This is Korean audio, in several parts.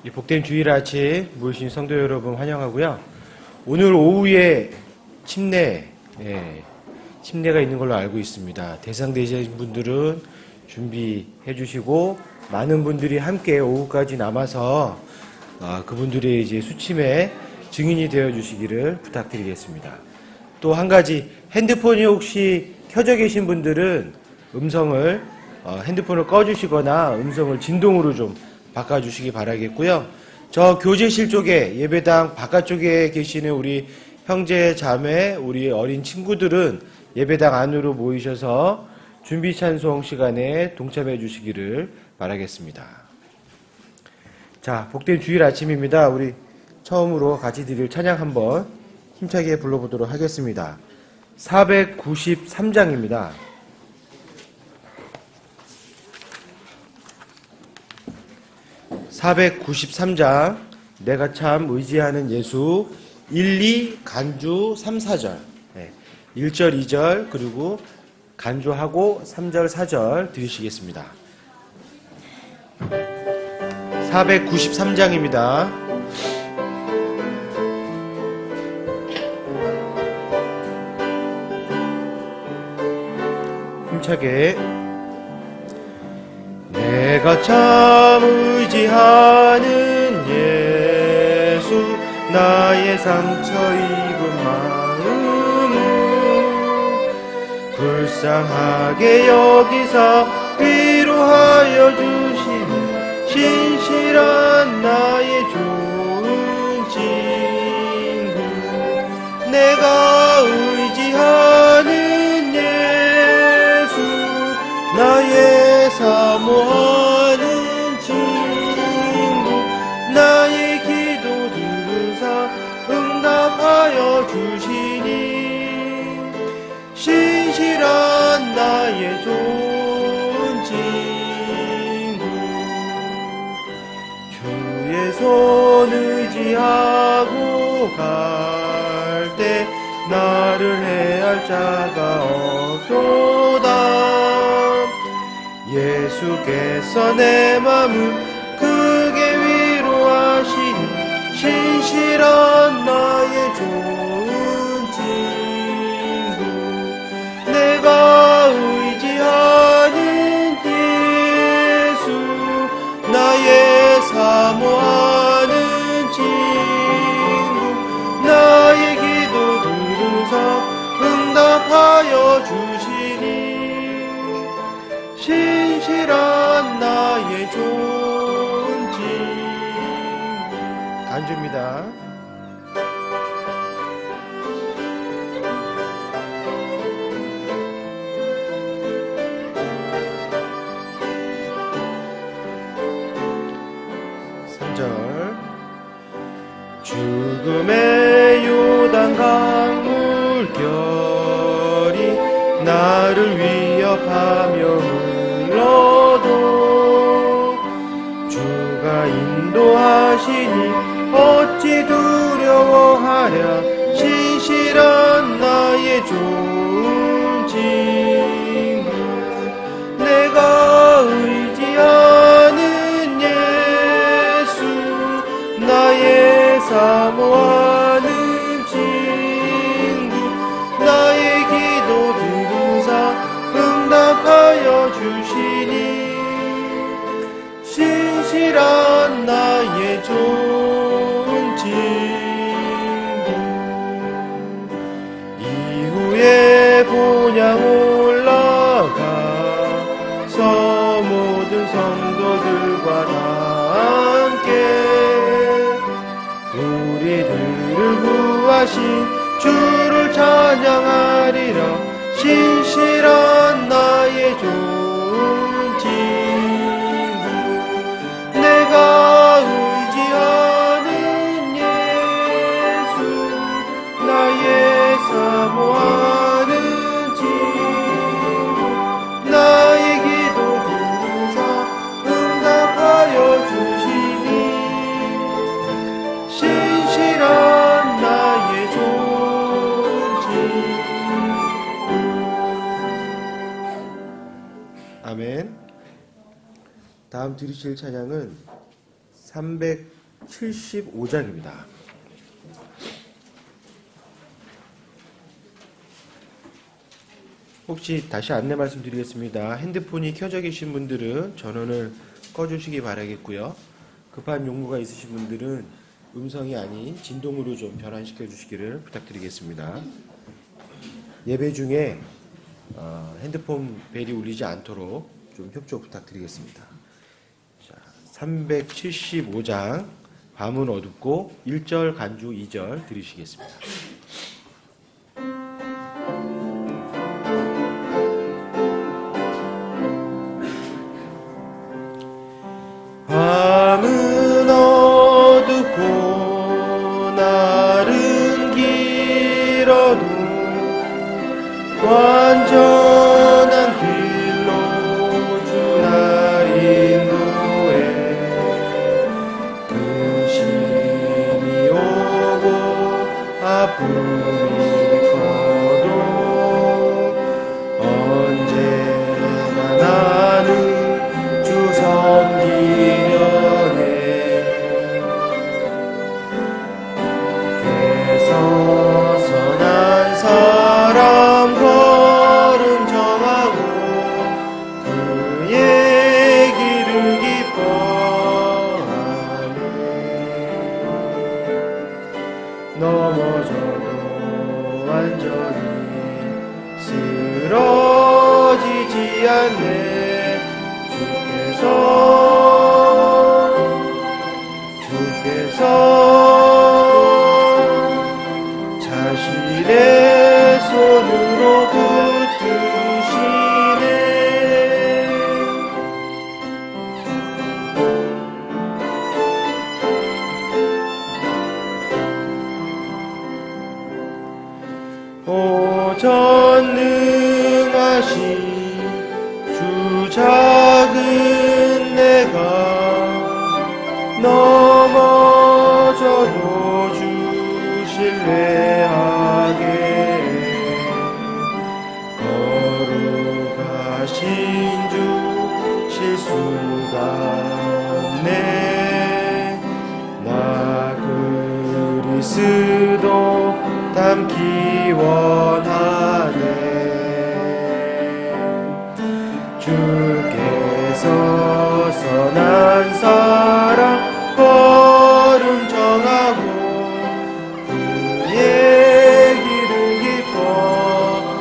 이 복된 주일 아침 모이신 성도 여러분 환영하고요. 오늘 오후에 침례가 있는 걸로 알고 있습니다. 대상되신 분들은 준비해 주시고 많은 분들이 함께 오후까지 남아서 그분들의 이제 수침에 증인이 되어 주시기를 부탁드리겠습니다. 또 한 가지, 핸드폰이 혹시 켜져 계신 분들은 핸드폰을 꺼주시거나 음성을 진동으로 좀 바꿔주시기 바라겠고요. 저 교제실 쪽에, 예배당 바깥쪽에 계시는 우리 형제, 자매, 우리 어린 친구들은 예배당 안으로 모이셔서 준비 찬송 시간에 동참해 주시기를 바라겠습니다. 자, 복된 주일 아침입니다. 우리 처음으로 같이 드릴 찬양 한번 힘차게 불러보도록 하겠습니다. 493장입니다. 493장 내가 참 의지하는 예수 1, 2 간주 3, 4절 1절, 2절 그리고 간주하고 3절, 4절 들으시겠습니다. 493장입니다. 힘차게 내가 참 의지하는 예수 나의 상처 입은 마음은 불쌍하게 여기사 위로하여 주시는 신실한 나의 좋은 친구 내가 의지하는 예수 나의 사모하는 친구 나의 기도 들으사 응답하여 주시니 신실한 나의 좋은 친구 주의 손 의지하고 갈 때 나를 해할 자가 없도다 예수께서 내 맘을 크게 위로하시니 신실한 나의 좋은 친구 내가 의지하는 예수 나의 사모하는 친구 나의 기도 들으사 응답하여 주시니 신실한 나의 좋은 친구 간주입니다. 죽음의 요단강 물결이 나를 위협하며 흘러도 주가 인도하시니 어찌 두려워하랴 신실한 나의 좋은 친구 내가 의지하는 예수 나의 사모하는 친구 나의 기도 들으사 응답하여 주시니 신실한 나의 좋은 친구 이후에 본향 올라가서 모든 성도들과 다 함께 우리들을 구하신 주를 찬양하리라 신실한 나의 좋은 친구 내가 의지하는 예수 나의 사모하는 친구 나의 기도 들으사 응답하여 주시니 신실한 나의 좋은 친구 아멘. 다음 들으실 찬양은 375장입니다. 혹시 다시 안내 말씀드리겠습니다. 핸드폰이 켜져 계신 분들은 전원을 꺼주시기 바라겠고요. 급한 용무가 있으신 분들은 음성이 아닌 진동으로 좀 변환시켜 주시기를 부탁드리겠습니다. 예배 중에 핸드폰 벨이 울리지 않도록 좀 협조 부탁드리겠습니다. 자, 375장 밤은 어둡고 1절 간주 2절 들으시겠습니다. 밤은 어둡고 날은 길어도 완전한 길로 주 날 인도해 근심이 오고 아픔이 커도 언제나 나는 주 섬기려네. 애써서 난 사람 걸음 정하고 그의 길을 기뻐하네. 넘어져도 완전히 쓰러지지 않네. 주께서 자신의 손으로 붙드시네. 오 전능하신 주 작은 내가 넘어져도 주 신뢰하게 거룩하신 주 실수가 없네. 나 그리스도 닮기 원하네. 주께서 선한 사랑 걸음 정하고 그의 길을 기뻐하네.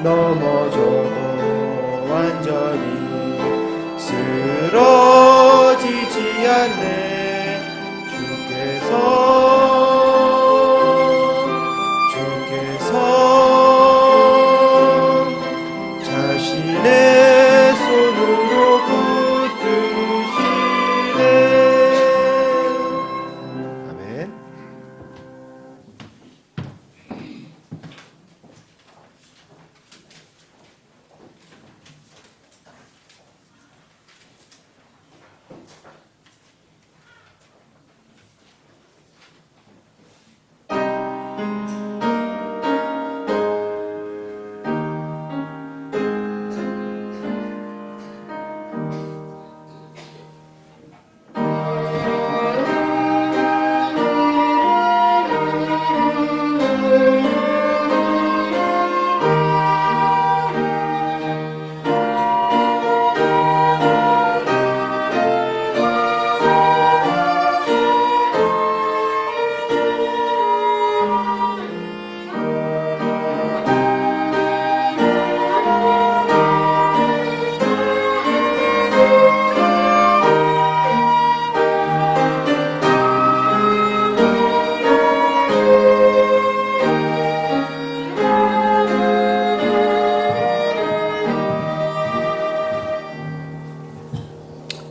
넘어져도 완전히 쓰러지지 않네. 주께서 자신의 손으로 붙드시네. 아멘.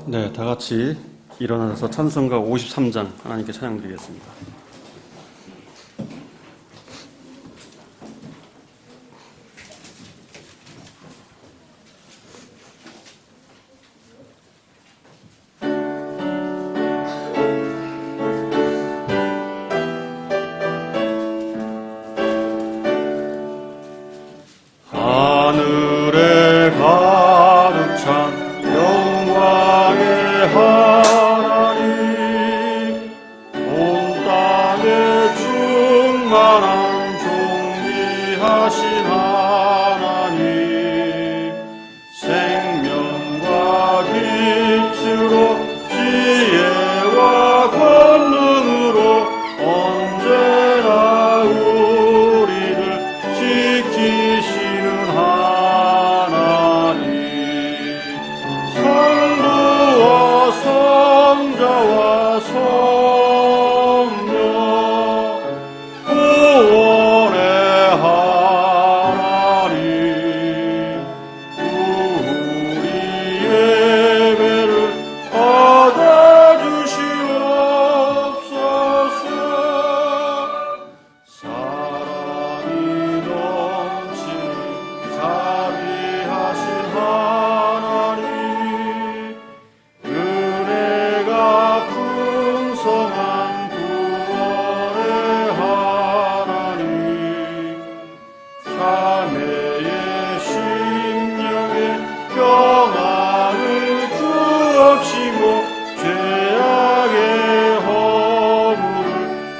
네, 다 같이 일어나서 찬송가 53장 하나님께 찬양드리겠습니다. 하늘에 가득 찬 영광 풍성한 구원의 하나님, 자매의 심령에 평안을 주옵시고 죄악의 허물을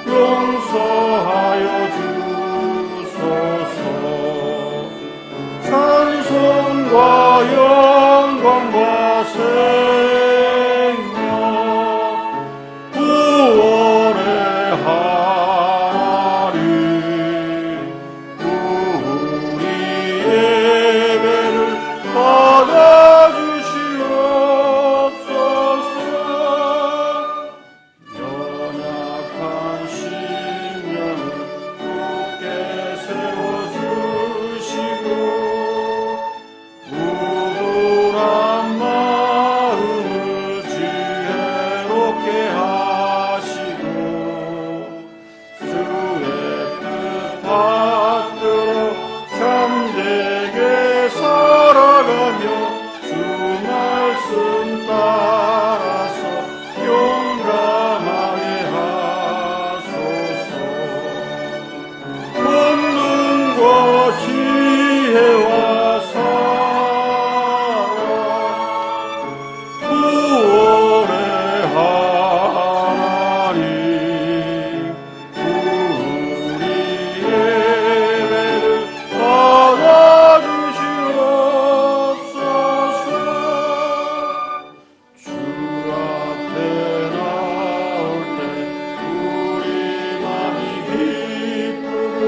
용서하여 주소서. 찬송과 영광과 생명 구원의 하나님, 우리 예배를 받아주시옵소서. 연약한 심령을 굳게 세워주시고 우울한 마음을 지혜롭게 하시고 주의 뜻 받들어 참되게 살아가며 주 말씀 따라서 용감하게 하소서. 본능과 지혜와 사랑 구원의 하나님, 우리 예배를 받아주시옵소서. 주 앞에 나올 때 우리 맘이 기쁘고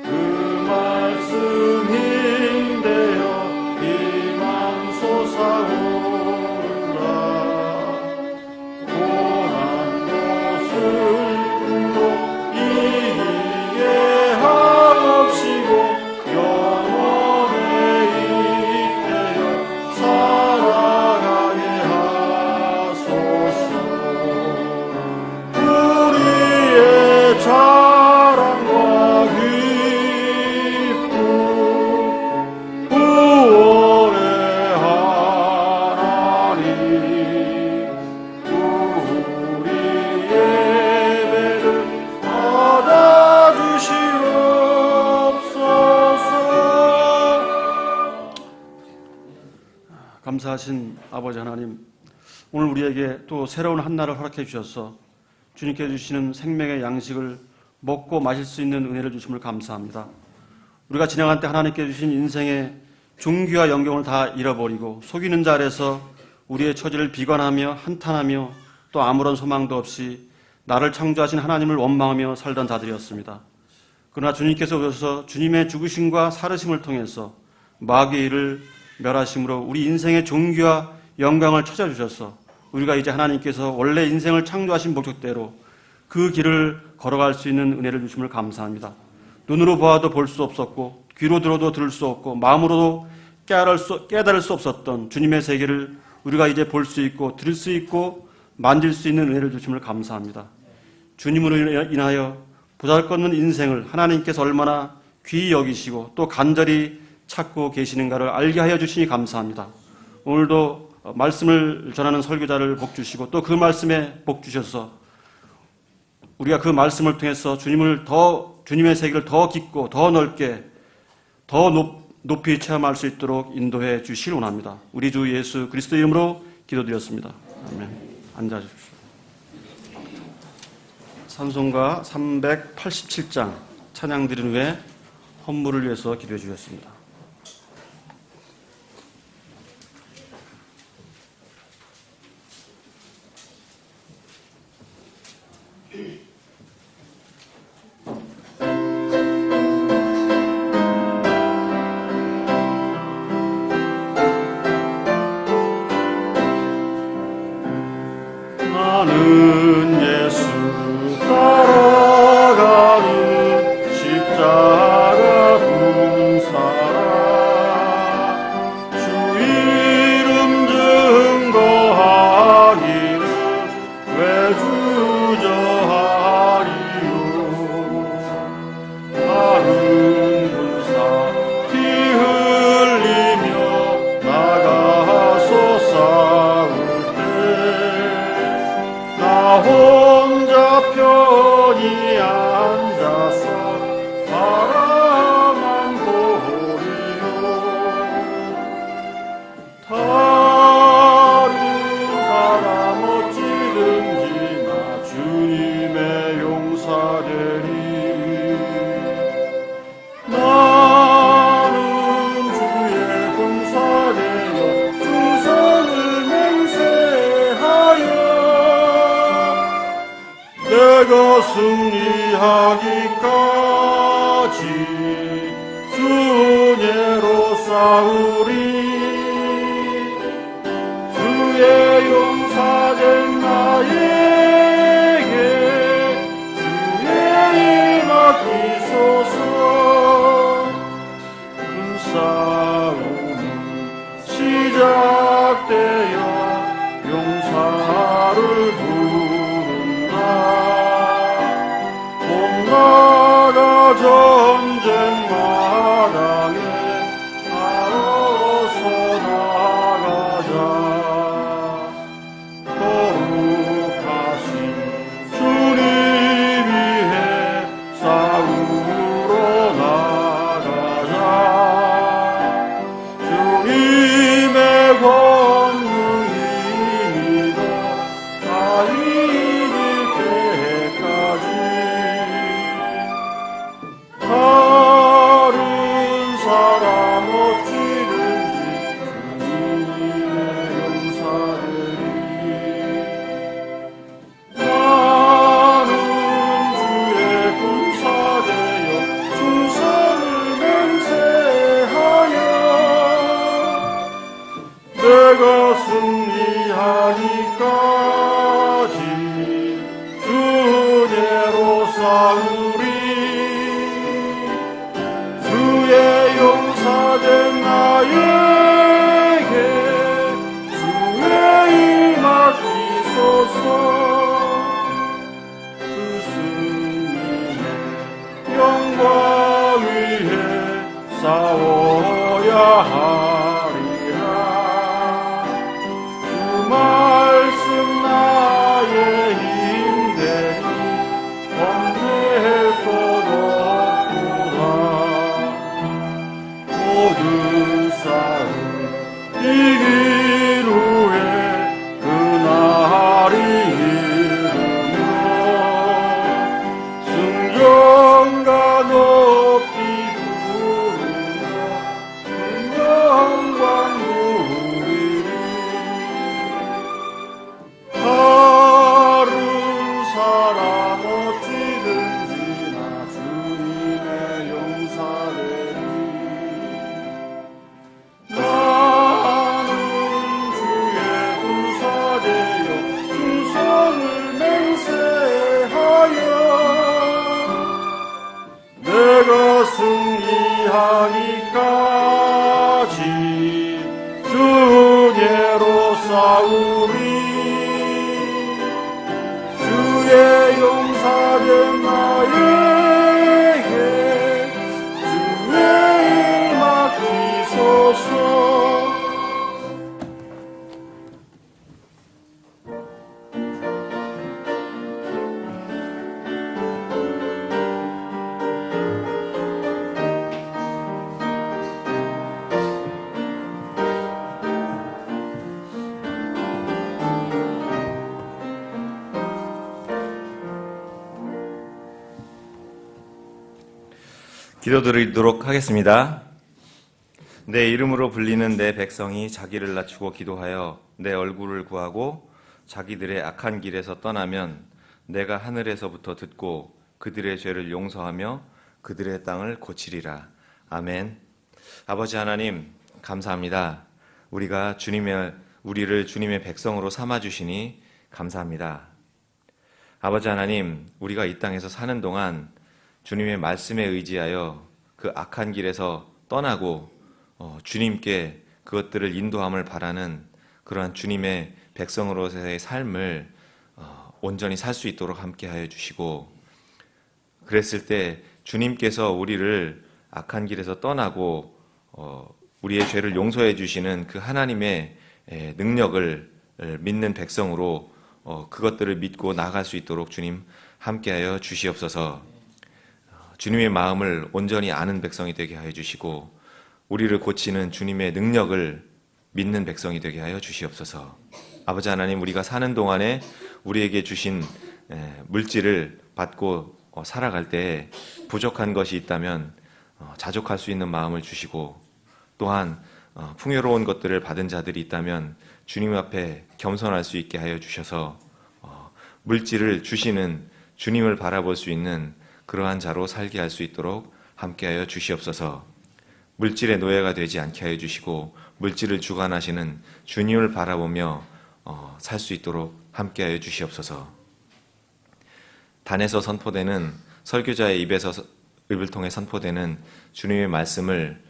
그 말씀 힘대어 희망 솟아오른다. 고난도 슬픔도 이해하옵시고 영원에 잇대어 살아가게 하소서. 우리의 자랑과 기쁨 구원의 하나님, 우리 예배를 받아주시옵소서. 감사하신 아버지 하나님, 오늘 우리에게 또 새로운 한날을 허락해 주셔서 주님께 주시는 생명의 양식을 먹고 마실 수 있는 은혜를 주심을 감사합니다. 우리가 지나간 때 하나님께 주신 인생의 존귀와 영광을 다 잃어버리고 속이는 자 아래서 우리의 처지를 비관하며 한탄하며 또 아무런 소망도 없이 나를 창조하신 하나님을 원망하며 살던 자들이었습니다. 그러나 주님께서 오셔서 주님의 죽으심과 살으심을 통해서 마귀의 일을 멸하심으로 우리 인생의 존귀와 영광을 찾아주셔서 우리가 이제 하나님께서 원래 인생을 창조하신 목적대로 그 길을 걸어갈 수 있는 은혜를 주심을 감사합니다. 눈으로 보아도 볼 수 없었고 귀로 들어도 들을 수 없고 마음으로도 깨달을 수 없었던 주님의 세계를 우리가 이제 볼 수 있고 들을 수 있고 만질 수 있는 은혜를 주심을 감사합니다. 주님으로 인하여 보잘것없는 인생을 하나님께서 얼마나 귀히 여기시고 또 간절히 찾고 계시는가를 알게 하여 주시니 감사합니다. 오늘도 말씀을 전하는 설교자를 복 주시고 또 그 말씀에 복 주셔서 우리가 그 말씀을 통해서 주님의 세계를 더 깊고 더 넓게 더 높이 체험할 수 있도록 인도해 주시길 원합니다. 우리 주 예수 그리스도 이름으로 기도드렸습니다. 아멘. 앉아 주십시오. 찬송가 387장 찬양 드린 후에 헌물을 위해서 기도해 주셨습니다. 나는 예수 따라가는 십자가 본 사람 내가 승리하기까지 주 은혜로 싸우리. 주의 용사된 나에게 주의 일 맡기소서. 큰 싸움은 시작되어 용사를 부른다. 못 나가 전쟁 마당에 나서서 나가자. 거룩하신 주님 위해 싸우러 나가자. 주님의 권능이 믿어 다 이길 때까지. 다른 사람 어찌든지 주님의 용사들이. 나는 주의 군사되어 충성을 맹세하여 내가 승리하기까지 주 은혜로 싸우리. 주의 용사된 나에게 주의 일 맡기소서. 그 승리의 영광 위에 싸워야 하리라. 주 말씀 나의 힘되니 번뇌할 것 없구나. 모든 싸움 이긴 후에 그날이 이르며 승전가 높이 부르며 영광 누리리. 다른 사람 어찌든지 나 주님의 용사되리. 나는 주의 군사되어 충성을 맹세하여 내가 승리하기까지 주 은혜로 싸우리. 주의 용사된 나에게 주의 일 맡기소서. 기도드리도록 하겠습니다. 내 이름으로 불리는 내 백성이 자기를 낮추고 기도하여 내 얼굴을 구하고 자기들의 악한 길에서 떠나면 내가 하늘에서부터 듣고 그들의 죄를 용서하며 그들의 땅을 고치리라. 아멘. 아버지 하나님, 감사합니다. 우리를 주님의 백성으로 삼아주시니 감사합니다. 아버지 하나님, 우리가 이 땅에서 사는 동안 주님의 말씀에 의지하여 그 악한 길에서 떠나고 주님께 그것들을 인도함을 바라는 그러한 주님의 백성으로서의 삶을 온전히 살 수 있도록 함께하여 주시고, 그랬을 때 주님께서 우리를 악한 길에서 떠나고 우리의 죄를 용서해 주시는 그 하나님의 능력을 믿는 백성으로 그것들을 믿고 나아갈 수 있도록 주님 함께하여 주시옵소서. 주님의 마음을 온전히 아는 백성이 되게 하여 주시고 우리를 고치는 주님의 능력을 믿는 백성이 되게 하여 주시옵소서. 아버지 하나님, 우리가 사는 동안에 우리에게 주신 물질을 받고 살아갈 때 부족한 것이 있다면 자족할 수 있는 마음을 주시고, 또한 풍요로운 것들을 받은 자들이 있다면 주님 앞에 겸손할 수 있게 하여 주셔서 물질을 주시는 주님을 바라볼 수 있는 그러한 자로 살게 할 수 있도록 함께하여 주시옵소서. 물질의 노예가 되지 않게 하여 주시고 물질을 주관하시는 주님을 바라보며 살 수 있도록 함께하여 주시옵소서. 단에서 선포되는 설교자의 입을 통해 선포되는 주님의 말씀을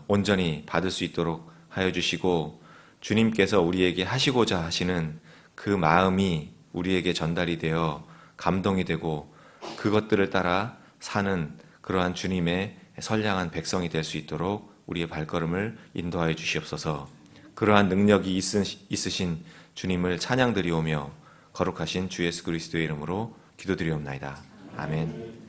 온전히 받을 수 있도록 하여 주시고 주님께서 우리에게 하시고자 하시는 그 마음이 우리에게 전달이 되어 감동이 되고 그것들을 따라 사는 그러한 주님의 선량한 백성이 될 수 있도록 우리의 발걸음을 인도하여 주시옵소서. 그러한 능력이 있으신 주님을 찬양드리오며 거룩하신 주 예수 그리스도의 이름으로 기도드리옵나이다. 아멘.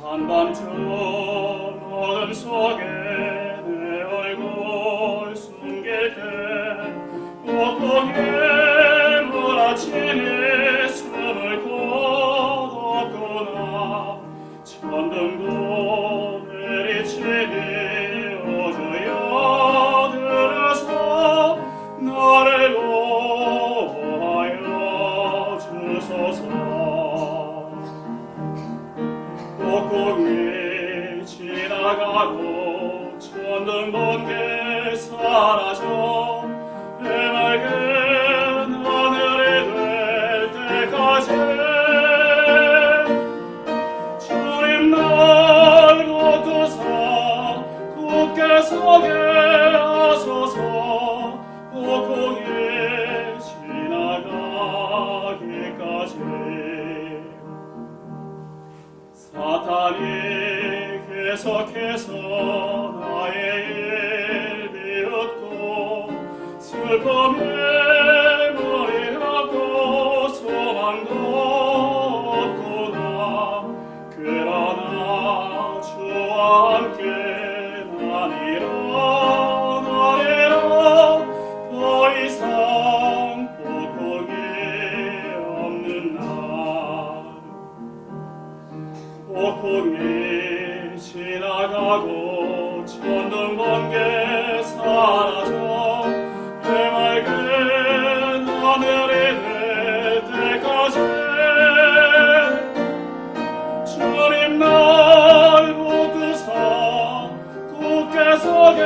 한밤중 어둠 속에 내 얼굴 숨길 때 폭풍에 몰아치니 숨을 거뒀구나. 천둥도 내리치니 어주여 들어서 나를 보호하여 주소서. 폭풍이 지나가고 천둥 번개 사라져 해맑은 하늘이 될 때까지 주님 날 붙드사 굳게 서게 하소서. 폭풍이 지나가기까지 사탄이 계속해서 나의 일 비웃고 슬픔에 머리 아프고 소망도 없구나. 그러나 주와 함께 난 일어나리라. 더 이상 폭풍이 없는 날. 폭풍이 지나가고 천둥 번개 사라져 해맑은 하늘이 될 때까지 주님 날 붙드사 굳게 서게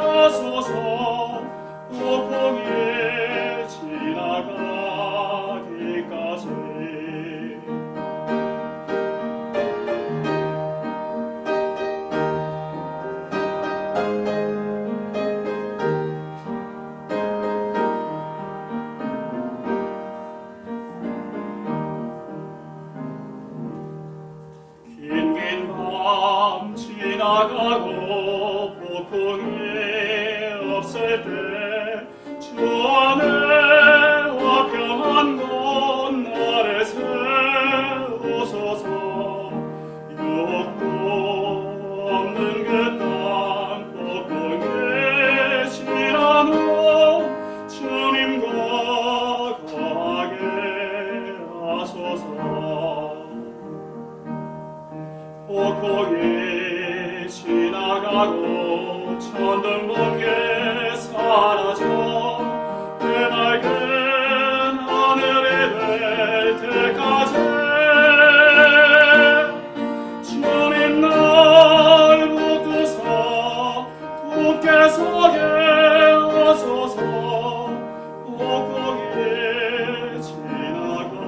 하소서. 폭풍이 지나가기까지 긴긴 밤 지나가고 폭풍이 없을 때 주 안에 화평한 곳 나를 세우소서. 유혹도 없는 그 땅 폭풍이 지난 후 주님과 거하게 하소서. 폭풍이 지나가고 천둥 번개 사라져 해맑은 하늘이 될 때까지 주님 날 붙드사 굳게 서게 하소서. 폭풍이 지나가기까지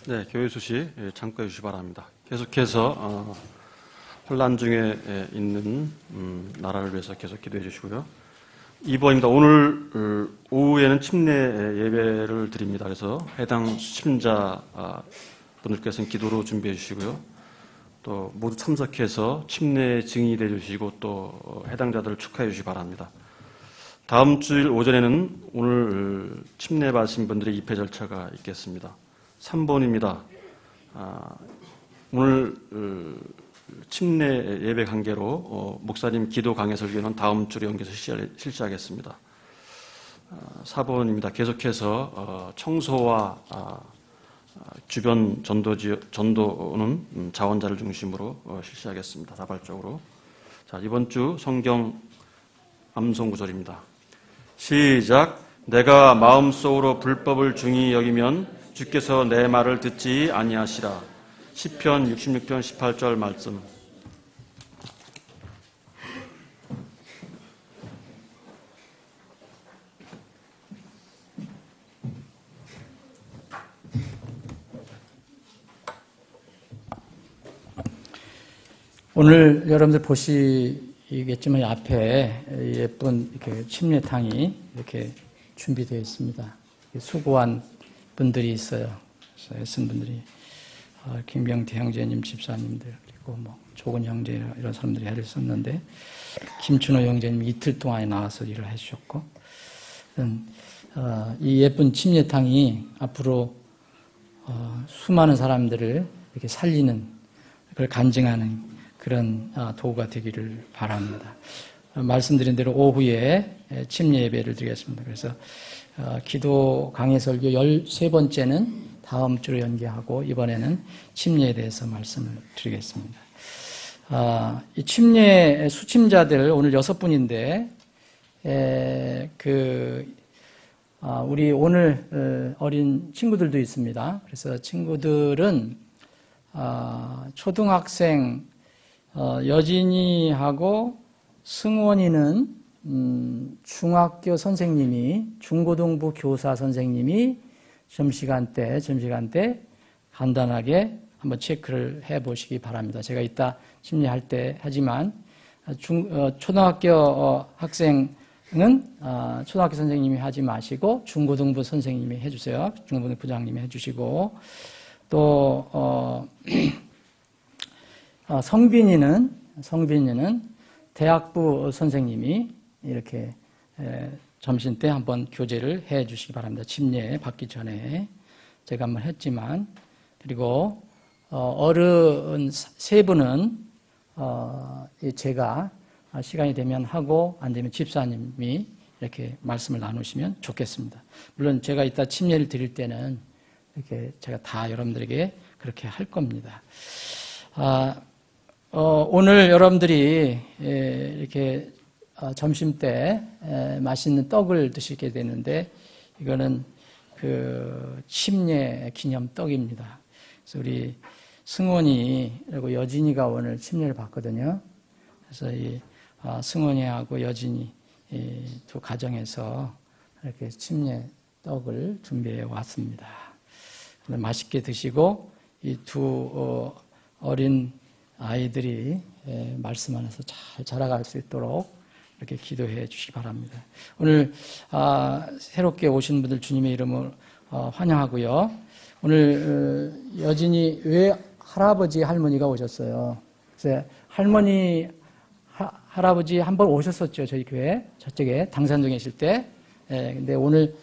네, 교회 수시 참고해 주시기 바랍니다. 계속해서 혼란 중에 있는 나라를 위해서 계속 기도해 주시고요. 2번입니다. 오늘 오후에는 침례 예배를 드립니다. 그래서 해당 수침자 분들께서는 기도로 준비해 주시고요. 또 모두 참석해서 침례 증인이 되어 주시고 또 해당자들을 축하해 주시기 바랍니다. 다음 주일 오전에는 오늘 침례 받으신 분들의 입회 절차가 있겠습니다. 3번입니다. 오늘 침례 예배 관계로 목사님 기도 강해 설교는 다음 주에 연계해서 실시하겠습니다. 4번입니다. 계속해서 청소와 주변 전도는 자원자를 중심으로 실시하겠습니다. 자발적으로. 자, 이번 주 성경 암송 구절입니다. 시작. 내가 마음속으로 불법을 중히 여기면 주께서 내 말을 듣지 아니하시라. 시편 66편 18절 말씀. 오늘 여러분들 보시겠지만 앞에 예쁜 이렇게 침례탕이 이렇게 준비되어 있습니다. 수고한 분들이 있어요. 그래서 애쓴 분들이 김병태 형제님 집사님들 그리고 뭐 조근 형제 이런 사람들이 애를 썼는데 김춘호 형제님 이틀 동안에 나와서 일을 해주셨고 이 예쁜 침례탕이 앞으로 수많은 사람들을 이렇게 살리는 그걸 간증하는 그런 도구가 되기를 바랍니다. 말씀드린 대로 오후에 침례 예배를 드리겠습니다. 그래서 기도 강해 설교 13번째는 다음 주로 연계하고 이번에는 침례에 대해서 말씀을 드리겠습니다. 이 침례 수침자들 오늘 6분인데 우리 오늘 어린 친구들도 있습니다. 그래서 친구들은 초등학생 여진이하고 승원이는 중학교 선생님이 중고등부 교사 선생님이 점심시간 때 간단하게 한번 체크를 해보시기 바랍니다. 제가 이따 심리할 때 하지만 초등학교 학생은 초등학교 선생님이 하지 마시고 중고등부 선생님이 해주세요. 중고등부 부장님이 해주시고 또 성빈이는 대학부 선생님이 이렇게 점심 때 한번 교제를 해 주시기 바랍니다. 침례 받기 전에 제가 한번 했지만 그리고 어른 3분은 제가 시간이 되면 하고 안 되면 집사님이 이렇게 말씀을 나누시면 좋겠습니다. 물론 제가 이따 침례를 드릴 때는 이렇게 제가 다 여러분들에게 그렇게 할 겁니다. 오늘 여러분들이 이렇게 점심 때 맛있는 떡을 드시게 되는데 이거는 그 침례 기념 떡입니다. 그래서 우리 승원이 그리고 여진이가 오늘 침례를 받거든요. 그래서 이 승원이하고 여진이 이 두 가정에서 이렇게 침례 떡을 준비해 왔습니다. 맛있게 드시고 이 두 어린 아이들이 말씀 안에서 잘 자라갈 수 있도록 이렇게 기도해 주시기 바랍니다. 오늘 새롭게 오신 분들 주님의 이름으로 환영하고요. 오늘 여진이 왜 할아버지 할머니가 오셨어요. 그래서 할머니 할아버지 한 번 오셨었죠. 저희 교회 저쪽에 당산동에 계실 때. 근데 오늘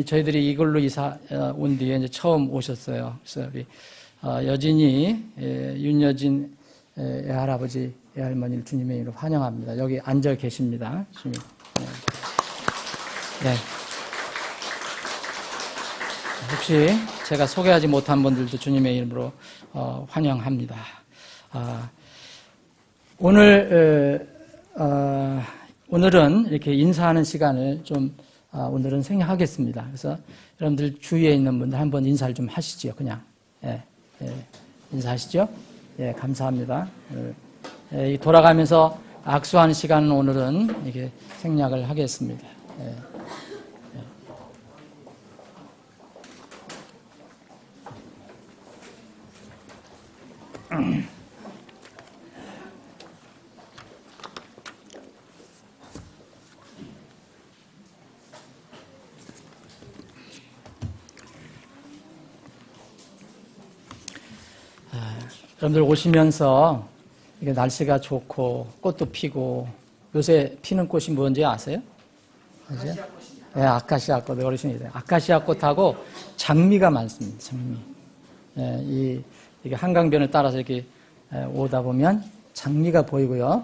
저희들이 이걸로 이사 온 뒤에 이제 처음 오셨어요. 그래서 우리 여진이 윤여진 애할아버지, 애할머니를 주님의 이름으로 환영합니다. 여기 앉아 계십니다. 주님. 네. 혹시 제가 소개하지 못한 분들도 주님의 이름으로 환영합니다. 오늘은 이렇게 인사하는 시간을 좀 오늘은 생략하겠습니다. 그래서 여러분들 주위에 있는 분들 한번 인사를 좀 하시죠. 그냥. 인사하시죠? 예, 감사합니다. 돌아가면서 악수하는 시간은 오늘은 이렇게 생략을 하겠습니다. 여러분들 오시면서 이게 날씨가 좋고 꽃도 피고 요새 피는 꽃이 뭔지 아세요? 아세요? 네, 아카시아 꽃 어르신이 돼요. 아카시아 꽃하고 장미가 많습니다. 장미. 네, 이게 한강변을 따라서 이렇게 오다 보면 장미가 보이고요.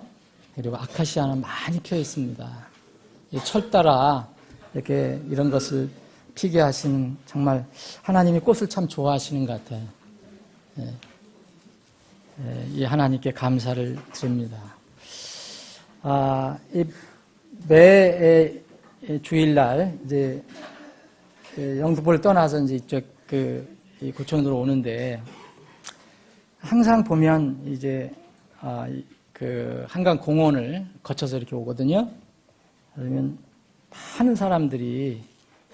그리고 아카시아는 많이 피어 있습니다. 이 철 따라 이렇게 이런 것을 피게 하시는 정말 하나님이 꽃을 참 좋아하시는 것 같아요. 이 하나님께 감사를 드립니다. 매 주일날 이제 영등포를 떠나서 이제 이쪽 이 고촌으로 오는데 항상 보면 이제 그 한강 공원을 거쳐서 이렇게 오거든요. 그러면 많은 사람들이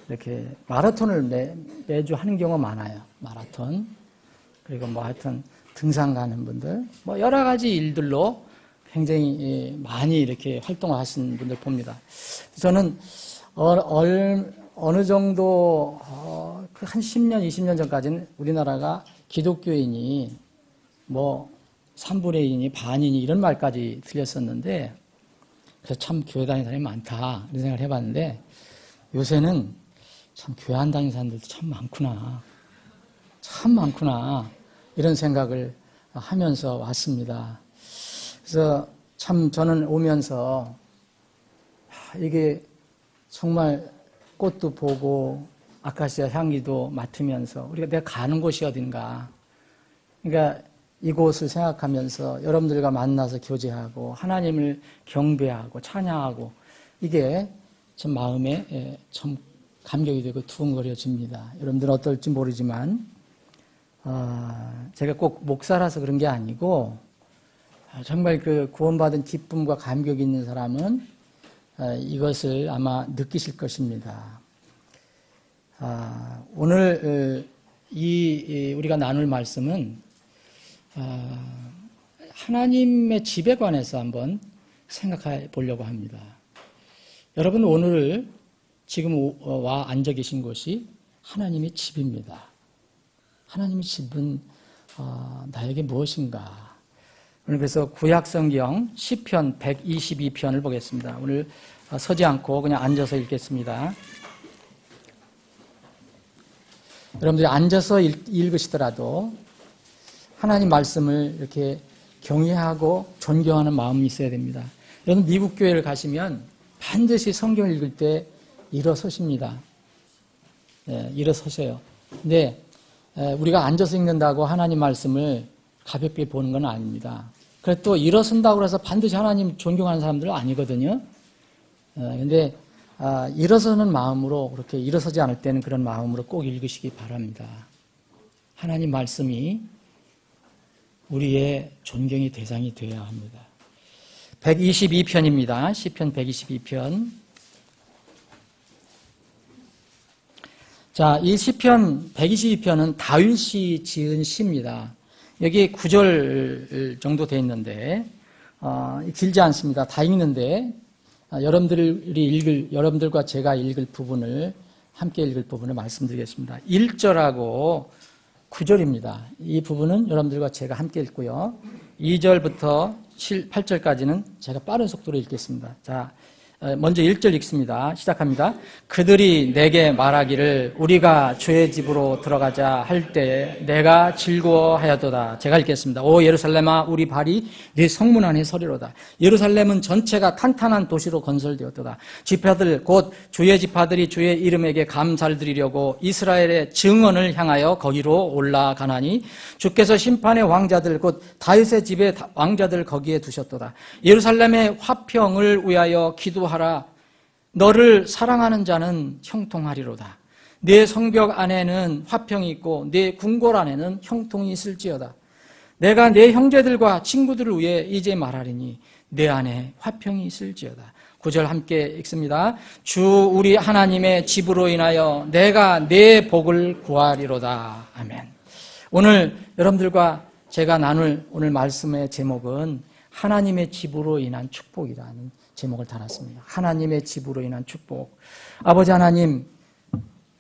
이렇게 마라톤을 매주 하는 경우가 많아요. 마라톤. 그리고 뭐 하여튼 등산 가는 분들, 뭐 여러 가지 일들로 굉장히 많이 이렇게 활동을 하시는 분들 봅니다. 저는 어느 정도 한 10년, 20년 전까지는 우리나라가 기독교인이 뭐 3분의 1이니 반이니 이런 말까지 들렸었는데 그래서 참 교회 다니는 사람이 많다 이런 생각을 해봤는데 요새는 참 교회 안 다니는 사람들도 참 많구나 이런 생각을 하면서 왔습니다. 그래서 참 저는 오면서 이게 정말 꽃도 보고 아카시아 향기도 맡으면서 내가 가는 곳이 어딘가, 그러니까 이곳을 생각하면서 여러분들과 만나서 교제하고 하나님을 경배하고 찬양하고 이게 참 마음에 참 감격이 되고 두근거려집니다. 여러분들은 어떨지 모르지만 제가 꼭 목사라서 그런 게 아니고 정말 그 구원받은 기쁨과 감격이 있는 사람은 이것을 아마 느끼실 것입니다. 오늘 우리가 나눌 말씀은 하나님의 집에 관해서 한번 생각해 보려고 합니다. 여러분 오늘 지금 와 앉아 계신 곳이 하나님의 집입니다. 하나님의 집은 나에게 무엇인가? 오늘 그래서 구약성경 시편 122편을 보겠습니다. 오늘 서지 않고 그냥 앉아서 읽겠습니다. 여러분들이 앉아서 읽으시더라도 하나님 말씀을 이렇게 경외하고 존경하는 마음이 있어야 됩니다. 여러분 미국 교회를 가시면 반드시 성경을 읽을 때 일어서십니다. 네, 일어서세요. 근데 우리가 앉아서 읽는다고 하나님 말씀을 가볍게 보는 건 아닙니다. 그래서 또 일어선다고 해서 반드시 하나님 존경하는 사람들은 아니거든요. 근데 일어서는 마음으로 그렇게 일어서지 않을 때는 그런 마음으로 꼭 읽으시기 바랍니다. 하나님 말씀이 우리의 존경의 대상이 되어야 합니다. 122편입니다. 시편 122편. 자, 이 시편 122편은 다윗이 지은 시입니다. 여기 9절 정도 되어 있는데 길지 않습니다. 다 읽는데 여러분들과 제가 읽을 부분을 함께 읽을 부분을 말씀드리겠습니다. 1절하고 9절입니다. 이 부분은 여러분들과 제가 함께 읽고요. 2절부터 8절까지는 제가 빠른 속도로 읽겠습니다. 자, 먼저 1절 읽습니다. 시작합니다. 그들이 내게 말하기를 우리가 주의 집으로 들어가자 할 때 내가 즐거워하였도다. 제가 읽겠습니다. 오 예루살렘아 우리 발이 네 성문 안에 서리로다. 예루살렘은 전체가 탄탄한 도시로 건설되었도다. 지파들 곧 주의 지파들이 주의 이름에게 감사를 드리려고 이스라엘의 증언을 향하여 거기로 올라가나니 주께서 심판의 왕자들 곧 다윗의 집의 왕자들 거기에 두셨도다. 예루살렘의 화평을 위하여 기도하라. 너를 사랑하는 자는 형통하리로다. 네 성벽 안에는 화평이 있고 네 궁궐 안에는 형통이 있을지어다. 내가 내 형제들과 친구들을 위해 이제 말하리니 내 안에 화평이 있을지어다. 9절 함께 읽습니다. 주 우리 하나님의 집으로 인하여 내가 내 복을 구하리로다. 아멘. 오늘 여러분들과 제가 나눌 오늘 말씀의 제목은 하나님의 집으로 인한 축복이라는 제목을 달았습니다. 하나님의 집으로 인한 축복. 아버지 하나님,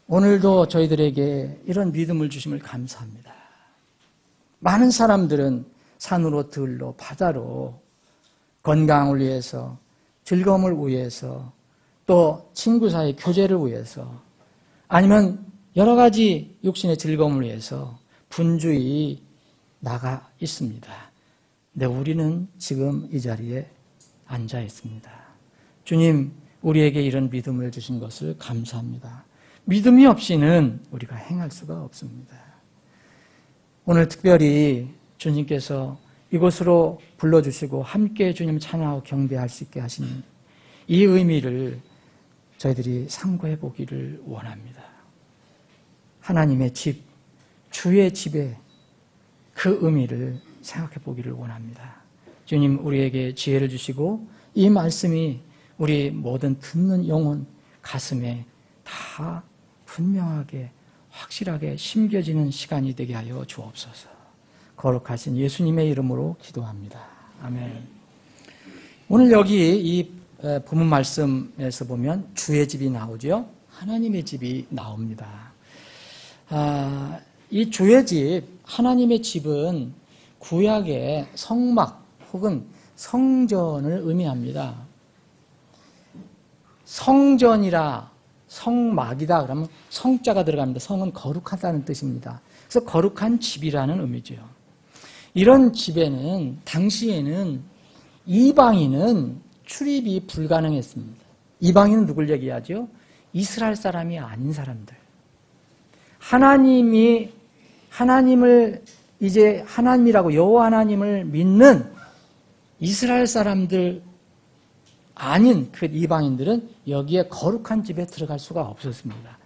오늘도 저희들에게 이런 믿음을 주심을 감사합니다. 많은 사람들은 산으로 들로 바다로 건강을 위해서, 즐거움을 위해서, 또 친구 사이 교제를 위해서, 아니면 여러 가지 육신의 즐거움을 위해서 분주히 나가 있습니다. 근데 우리는 지금 이 자리에 앉아 있습니다. 주님, 우리에게 이런 믿음을 주신 것을 감사합니다. 믿음이 없이는 우리가 행할 수가 없습니다. 오늘 특별히 주님께서 이곳으로 불러주시고 함께 주님 찬양하고 경배할 수 있게 하신 이 의미를 저희들이 상고해 보기를 원합니다. 하나님의 집, 주의 집의 그 의미를 생각해 보기를 원합니다. 주님, 우리에게 지혜를 주시고 이 말씀이 우리 모든 듣는 영혼 가슴에 다 분명하게 확실하게 심겨지는 시간이 되게 하여 주옵소서. 거룩하신 예수님의 이름으로 기도합니다. 아멘. 오늘 여기 이 본문 말씀에서 보면 주의 집이 나오죠. 하나님의 집이 나옵니다. 이 주의 집, 하나님의 집은 구약의 성막 혹은 성전을 의미합니다. 성전이라 성막이다 그러면 성자가 들어갑니다. 성은 거룩하다는 뜻입니다. 그래서 거룩한 집이라는 의미죠. 이런 집에는 당시에는 이방인은 출입이 불가능했습니다. 이방인은 누굴 얘기하죠? 이스라엘 사람이 아닌 사람들. 하나님을 이제 하나님이라고 여호와 하나님을 믿는 이스라엘 사람들 아닌 그 이방인들은 여기에 거룩한 집에 들어갈 수가 없었습니다.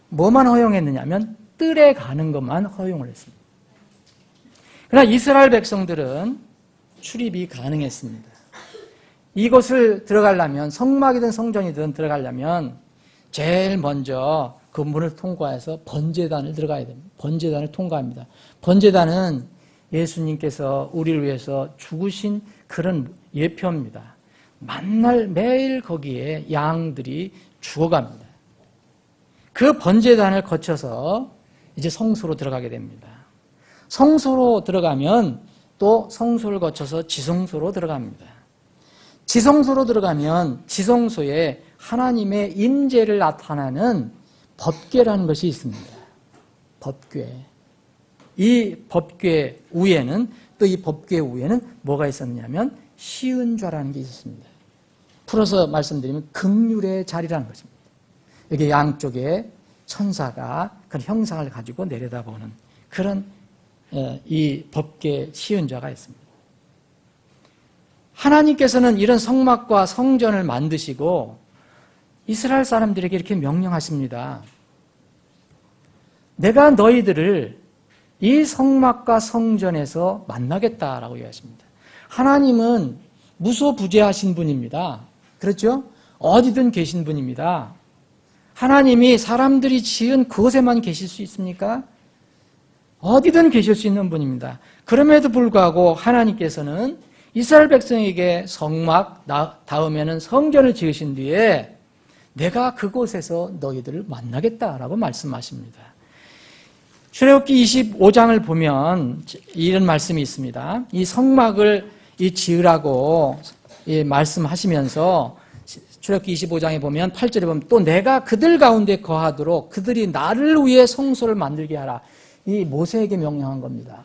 뭐만 허용했느냐면 뜰에 가는 것만 허용을 했습니다. 그러나 이스라엘 백성들은 출입이 가능했습니다. 이곳을 들어가려면 성막이든 성전이든 들어가려면 제일 먼저 그 문을 통과해서 번제단을 들어가야 됩니다. 번제단을 통과합니다. 번제단은 예수님께서 우리를 위해서 죽으신 그런 예표입니다. 만날 매일 거기에 양들이 죽어갑니다. 그 번제단을 거쳐서 이제 성소로 들어가게 됩니다. 성소로 들어가면 또 성소를 거쳐서 지성소로 들어갑니다. 지성소로 들어가면 지성소에 하나님의 임재를 나타내는 법궤라는 것이 있습니다. 법궤. 이 법궤 위에는 또 이 법궤 위에는 뭐가 있었냐면 시은좌라는 게 있었습니다. 풀어서 말씀드리면 긍휼의 자리라는 것입니다. 여기 양쪽에 천사가 그런 형상을 가지고 내려다보는 그런 이 법궤 시은좌가 있습니다. 하나님께서는 이런 성막과 성전을 만드시고 이스라엘 사람들에게 이렇게 명령하십니다. 내가 너희들을 이 성막과 성전에서 만나겠다라고 얘기하십니다. 하나님은 무소부재하신 분입니다. 그렇죠? 어디든 계신 분입니다. 하나님이 사람들이 지은 그곳에만 계실 수 있습니까? 어디든 계실 수 있는 분입니다. 그럼에도 불구하고 하나님께서는 이스라엘 백성에게 성막, 다음에는 성전을 지으신 뒤에 내가 그곳에서 너희들을 만나겠다라고 말씀하십니다. 출애굽기 25장을 보면 이런 말씀이 있습니다. 이 성막을 지으라고 말씀하시면서 출애굽기 25장에 보면 8절에 보면 또 내가 그들 가운데 거하도록 그들이 나를 위해 성소를 만들게 하라. 이 모세에게 명령한 겁니다.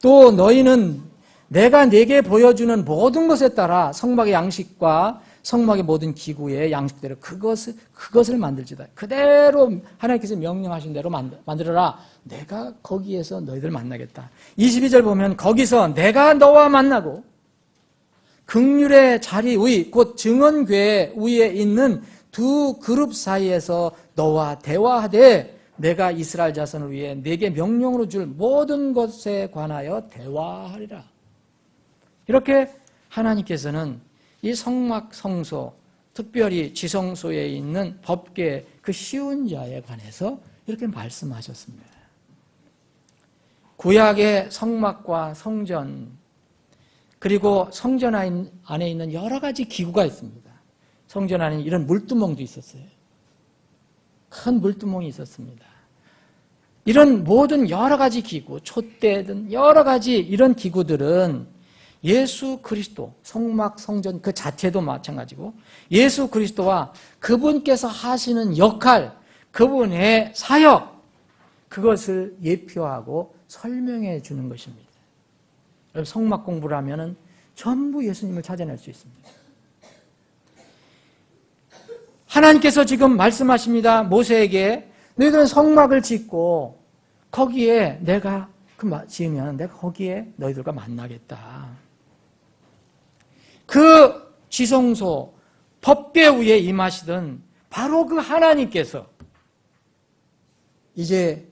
또 너희는 내가 네게 보여주는 모든 것에 따라 성막의 양식과 성막의 모든 기구의 양식대로 그것을 만들지다. 그대로 하나님께서 명령하신 대로 만들어라. 내가 거기에서 너희들 만나겠다. 22절 보면 거기서 내가 너와 만나고 긍휼의 자리 위, 곧 증언궤 위에 있는 두 그룹 사이에서 너와 대화하되 내가 이스라엘 자손을 위해 내게 명령으로 줄 모든 것에 관하여 대화하리라. 이렇게 하나님께서는 이 성막 성소, 특별히 지성소에 있는 법궤 그 쉬운 자에 관해서 이렇게 말씀하셨습니다. 구약의 성막과 성전, 그리고 성전 안에 있는 여러 가지 기구가 있습니다. 성전 안에 이런 물두멍도 있었어요. 큰 물두멍이 있었습니다. 이런 모든 여러 가지 기구, 촛대든 여러 가지 이런 기구들은 예수 그리스도, 성막, 성전 그 자체도 마찬가지고 예수 그리스도와 그분께서 하시는 역할, 그분의 사역, 그것을 예표하고 설명해 주는 것입니다. 성막 공부를 하면은 전부 예수님을 찾아낼 수 있습니다. 하나님께서 지금 말씀하십니다. 모세에게 너희들은 성막을 짓고 거기에 내가 지으면 내가 거기에 너희들과 만나겠다. 그 지성소 법궤 위에 임하시던 바로 그 하나님께서 이제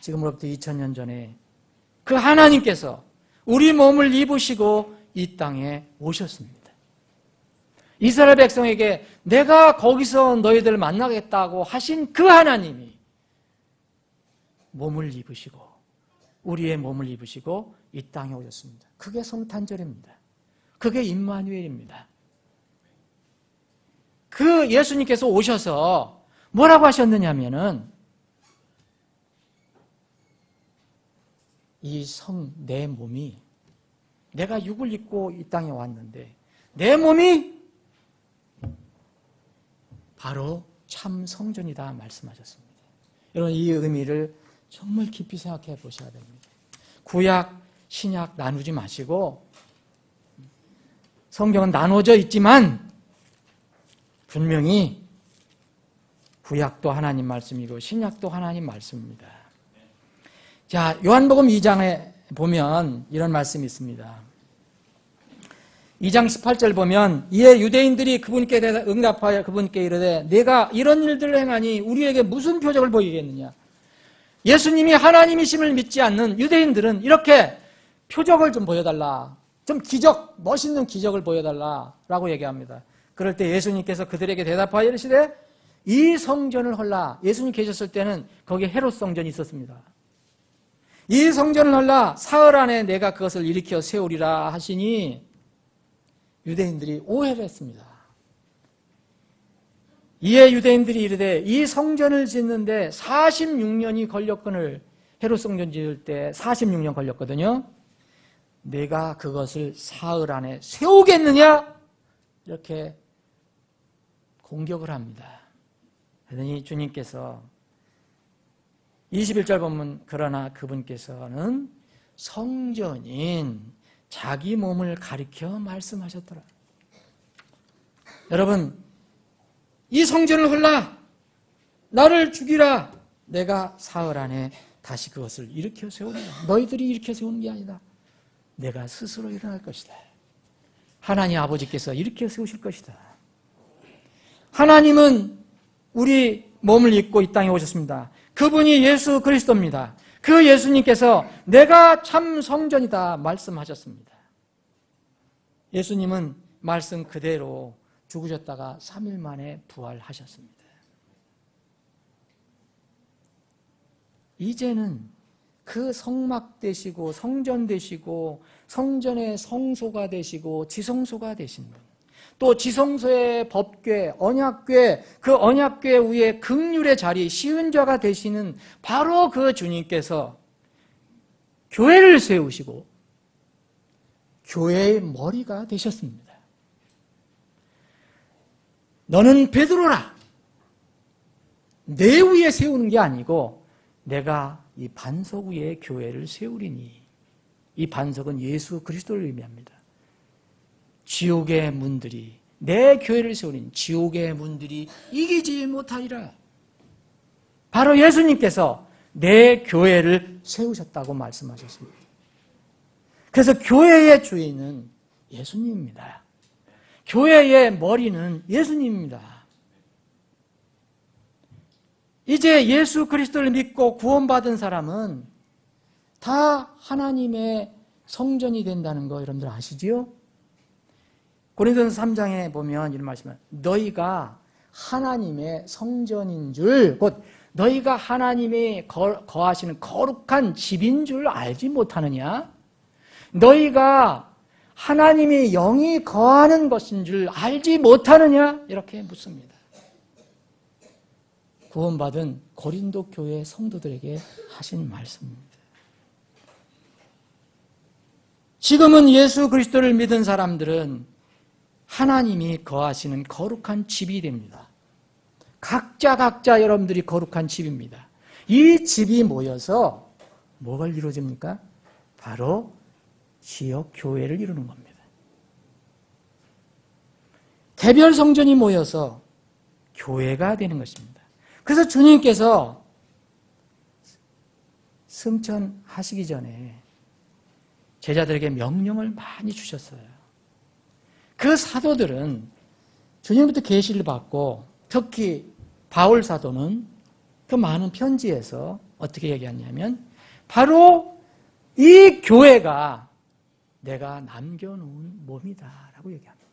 지금으로부터 2000년 전에 그 하나님께서 우리 몸을 입으시고 이 땅에 오셨습니다. 이스라엘 백성에게 내가 거기서 너희들을 만나겠다고 하신 그 하나님이 몸을 입으시고 우리의 몸을 입으시고 이 땅에 오셨습니다. 그게 성탄절입니다. 그게 임마누엘입니다. 그 예수님께서 오셔서 뭐라고 하셨느냐면은 내 몸이 내가 육을 입고 이 땅에 왔는데 내 몸이 바로 참 성전이다 말씀하셨습니다. 여러분 이 의미를 정말 깊이 생각해 보셔야 됩니다. 구약, 신약 나누지 마시고 성경은 나눠져 있지만 분명히 구약도 하나님 말씀이고 신약도 하나님 말씀입니다. 자, 요한복음 2장에 보면 이런 말씀이 있습니다. 2장 18절 보면 이에 유대인들이 그분께 응답하여 그분께 이르되 내가 이런 일들을 행하니 우리에게 무슨 표적을 보이겠느냐. 예수님이 하나님이심을 믿지 않는 유대인들은 이렇게 표적을 좀 보여달라, 좀 기적, 멋있는 기적을 보여달라라고 얘기합니다. 그럴 때 예수님께서 그들에게 대답하여 이르시되 이 성전을 헐라. 예수님 계셨을 때는 거기에 헤롯 성전이 있었습니다. 이 성전을 헐라 사흘 안에 내가 그것을 일으켜 세우리라 하시니 유대인들이 오해를 했습니다. 이에 유대인들이 이르되 이 성전을 짓는데 46년이 걸렸거늘, 헤롯 성전 지을 때 46년 걸렸거든요. 내가 그것을 사흘 안에 세우겠느냐? 이렇게 공격을 합니다. 그러니 주님께서 21절 보면 그러나 그분께서는 성전인 자기 몸을 가리켜 말씀하셨더라. 여러분, 이 성전을 헐라, 나를 죽이라, 내가 사흘 안에 다시 그것을 일으켜 세우리라. 너희들이 일으켜 세우는 게 아니다. 내가 스스로 일어날 것이다. 하나님 아버지께서 일으켜 세우실 것이다. 하나님은 우리 몸을 입고 이 땅에 오셨습니다. 그분이 예수 그리스도입니다. 그 예수님께서 내가 참 성전이다 말씀하셨습니다. 예수님은 말씀 그대로 죽으셨다가 3일 만에 부활하셨습니다. 이제는 그 성막 되시고 성전 되시고 성전의 성소가 되시고 지성소가 되신 분, 또 지성소의 법궤, 언약궤, 그 언약궤 위에 긍휼의 자리, 시은좌가 되시는 바로 그 주님께서 교회를 세우시고 교회의 머리가 되셨습니다. 너는 베드로라. 내 위에 세우는 게 아니고 내가 이 반석 위에 교회를 세우리니. 이 반석은 예수 그리스도를 의미합니다. 지옥의 문들이, 내 교회를 세우리니 지옥의 문들이 이기지 못하리라. 바로 예수님께서 내 교회를 세우셨다고 말씀하셨습니다. 그래서 교회의 주인은 예수님입니다. 교회의 머리는 예수님입니다. 이제 예수 그리스도를 믿고 구원받은 사람은 다 하나님의 성전이 된다는 거 여러분들 아시지요? 고린도전서 3장에 보면 이런 말씀을, 너희가 하나님의 성전인 줄, 곧 너희가 하나님이 거하시는 거룩한 집인 줄 알지 못하느냐? 너희가 하나님이 영이 거하는 것인 줄 알지 못하느냐? 이렇게 묻습니다. 구원받은 고린도 교회 성도들에게 하신 말씀입니다. 지금은 예수 그리스도를 믿은 사람들은 하나님이 거하시는 거룩한 집이 됩니다. 각자 여러분들이 거룩한 집입니다. 이 집이 모여서 뭐가 이루어집니까? 바로 지역 교회를 이루는 겁니다. 개별 성전이 모여서 교회가 되는 것입니다. 그래서 주님께서 승천하시기 전에 제자들에게 명령을 많이 주셨어요. 그 사도들은 주님부터 계시를 받고 특히 바울 사도는 그 많은 편지에서 어떻게 얘기하냐면 바로 이 교회가 내가 남겨놓은 몸이다라고 얘기합니다.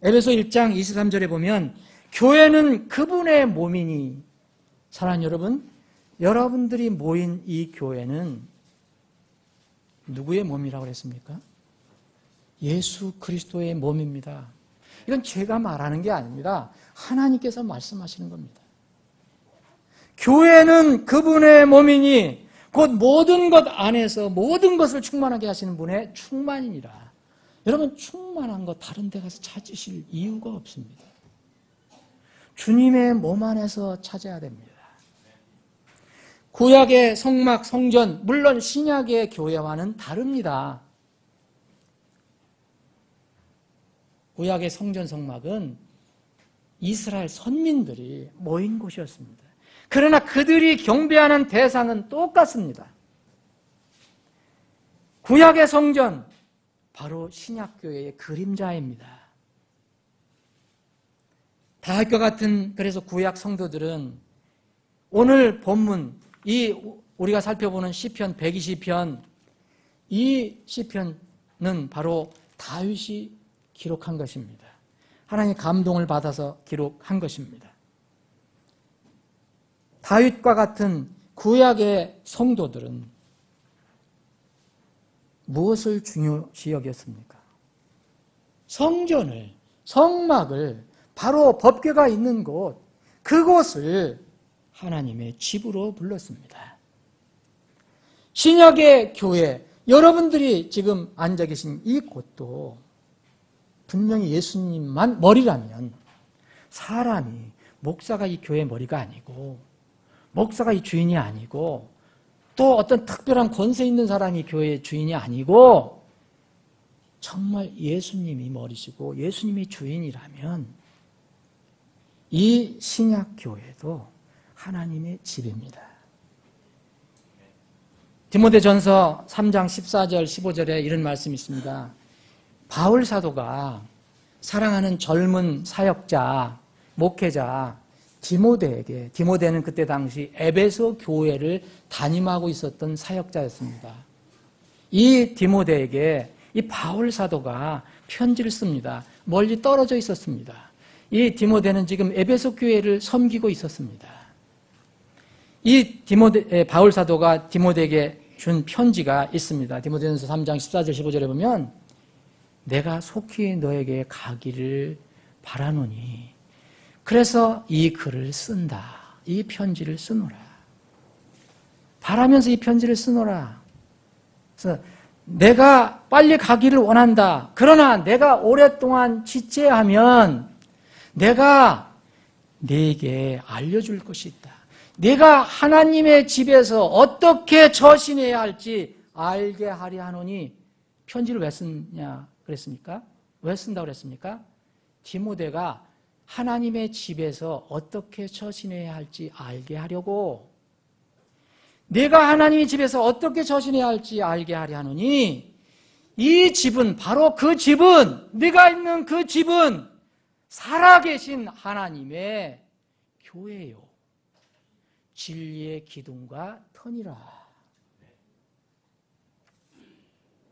에베소 1장 23절에 보면 교회는 그분의 몸이니 사랑하는 여러분, 여러분들이 모인 이 교회는 누구의 몸이라고 그랬습니까? 예수 그리스도의 몸입니다. 이건 제가 말하는 게 아닙니다. 하나님께서 말씀하시는 겁니다. 교회는 그분의 몸이니 곧 모든 것 안에서 모든 것을 충만하게 하시는 분의 충만이니라. 여러분 충만한 거 다른 데 가서 찾으실 이유가 없습니다. 주님의 몸 안에서 찾아야 됩니다. 구약의 성막, 성전, 물론 신약의 교회와는 다릅니다. 구약의 성전, 성막은 이스라엘 선민들이 모인 곳이었습니다. 그러나 그들이 경배하는 대상은 똑같습니다. 구약의 성전, 바로 신약교회의 그림자입니다. 다윗과 같은 그래서 구약 성도들은 오늘 본문 우리가 살펴보는 시편 120편 이 시편은 바로 다윗이 기록한 것입니다. 하나님의 감동을 받아서 기록한 것입니다. 다윗과 같은 구약의 성도들은 무엇을 중요시 여겼습니까? 성전을, 성막을 바로 법궤가 있는 곳, 그곳을 하나님의 집으로 불렀습니다. 신약의 교회, 여러분들이 지금 앉아 계신 이 곳도 분명히 예수님만 머리라면 사람이, 목사가 이 교회 머리가 아니고 목사가 이 주인이 아니고 또 어떤 특별한 권세 있는 사람이 교회의 주인이 아니고 정말 예수님이 머리시고 예수님이 주인이라면 이 신약교회도 하나님의 집입니다. 디모데전서 3장 14절 15절에 이런 말씀이 있습니다. 바울 사도가 사랑하는 젊은 사역자, 목회자 디모데에게, 디모데는 그때 당시 에베소 교회를 담임하고 있었던 사역자였습니다. 이 디모데에게 이 바울 사도가 편지를 씁니다. 멀리 떨어져 있었습니다. 이 디모데는 지금 에베소 교회를 섬기고 있었습니다. 이 바울 사도가 디모데에게 준 편지가 있습니다. 디모데전서 3장 14절 15절에 보면 내가 속히 너에게 가기를 바라노니 그래서 이 글을 쓴다. 이 편지를 쓰노라. 바라면서 이 편지를 쓰노라. 그래서 내가 빨리 가기를 원한다. 그러나 내가 오랫동안 지체하면 내가 네게 알려줄 것이 있다. 네가 하나님의 집에서 어떻게 처신해야 할지 알게 하려 하노니 편지를 왜 쓰냐 그랬습니까? 왜 쓴다고 그랬습니까? 디모데가 하나님의 집에서 어떻게 처신해야 할지 알게 하려고 내가 하나님의 집에서 어떻게 처신해야 할지 알게 하려 하노니 이 집은 바로 그 집은 네가 있는 그 집은 살아계신 하나님의 교회요 진리의 기둥과 터니라.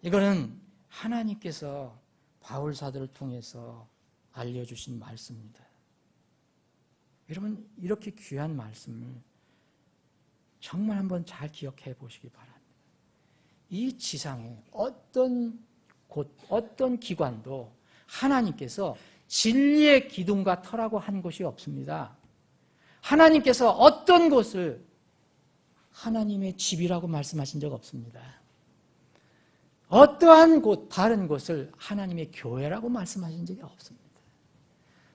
이거는 하나님께서 바울 사도를 통해서 알려주신 말씀입니다. 여러분 이렇게 귀한 말씀을 정말 한번 잘 기억해 보시기 바랍니다. 이 지상에 어떤 곳, 어떤 기관도 하나님께서 진리의 기둥과 터라고 한 곳이 없습니다. 하나님께서 어떤 곳을 하나님의 집이라고 말씀하신 적 없습니다. 어떠한 곳, 다른 곳을 하나님의 교회라고 말씀하신 적이 없습니다.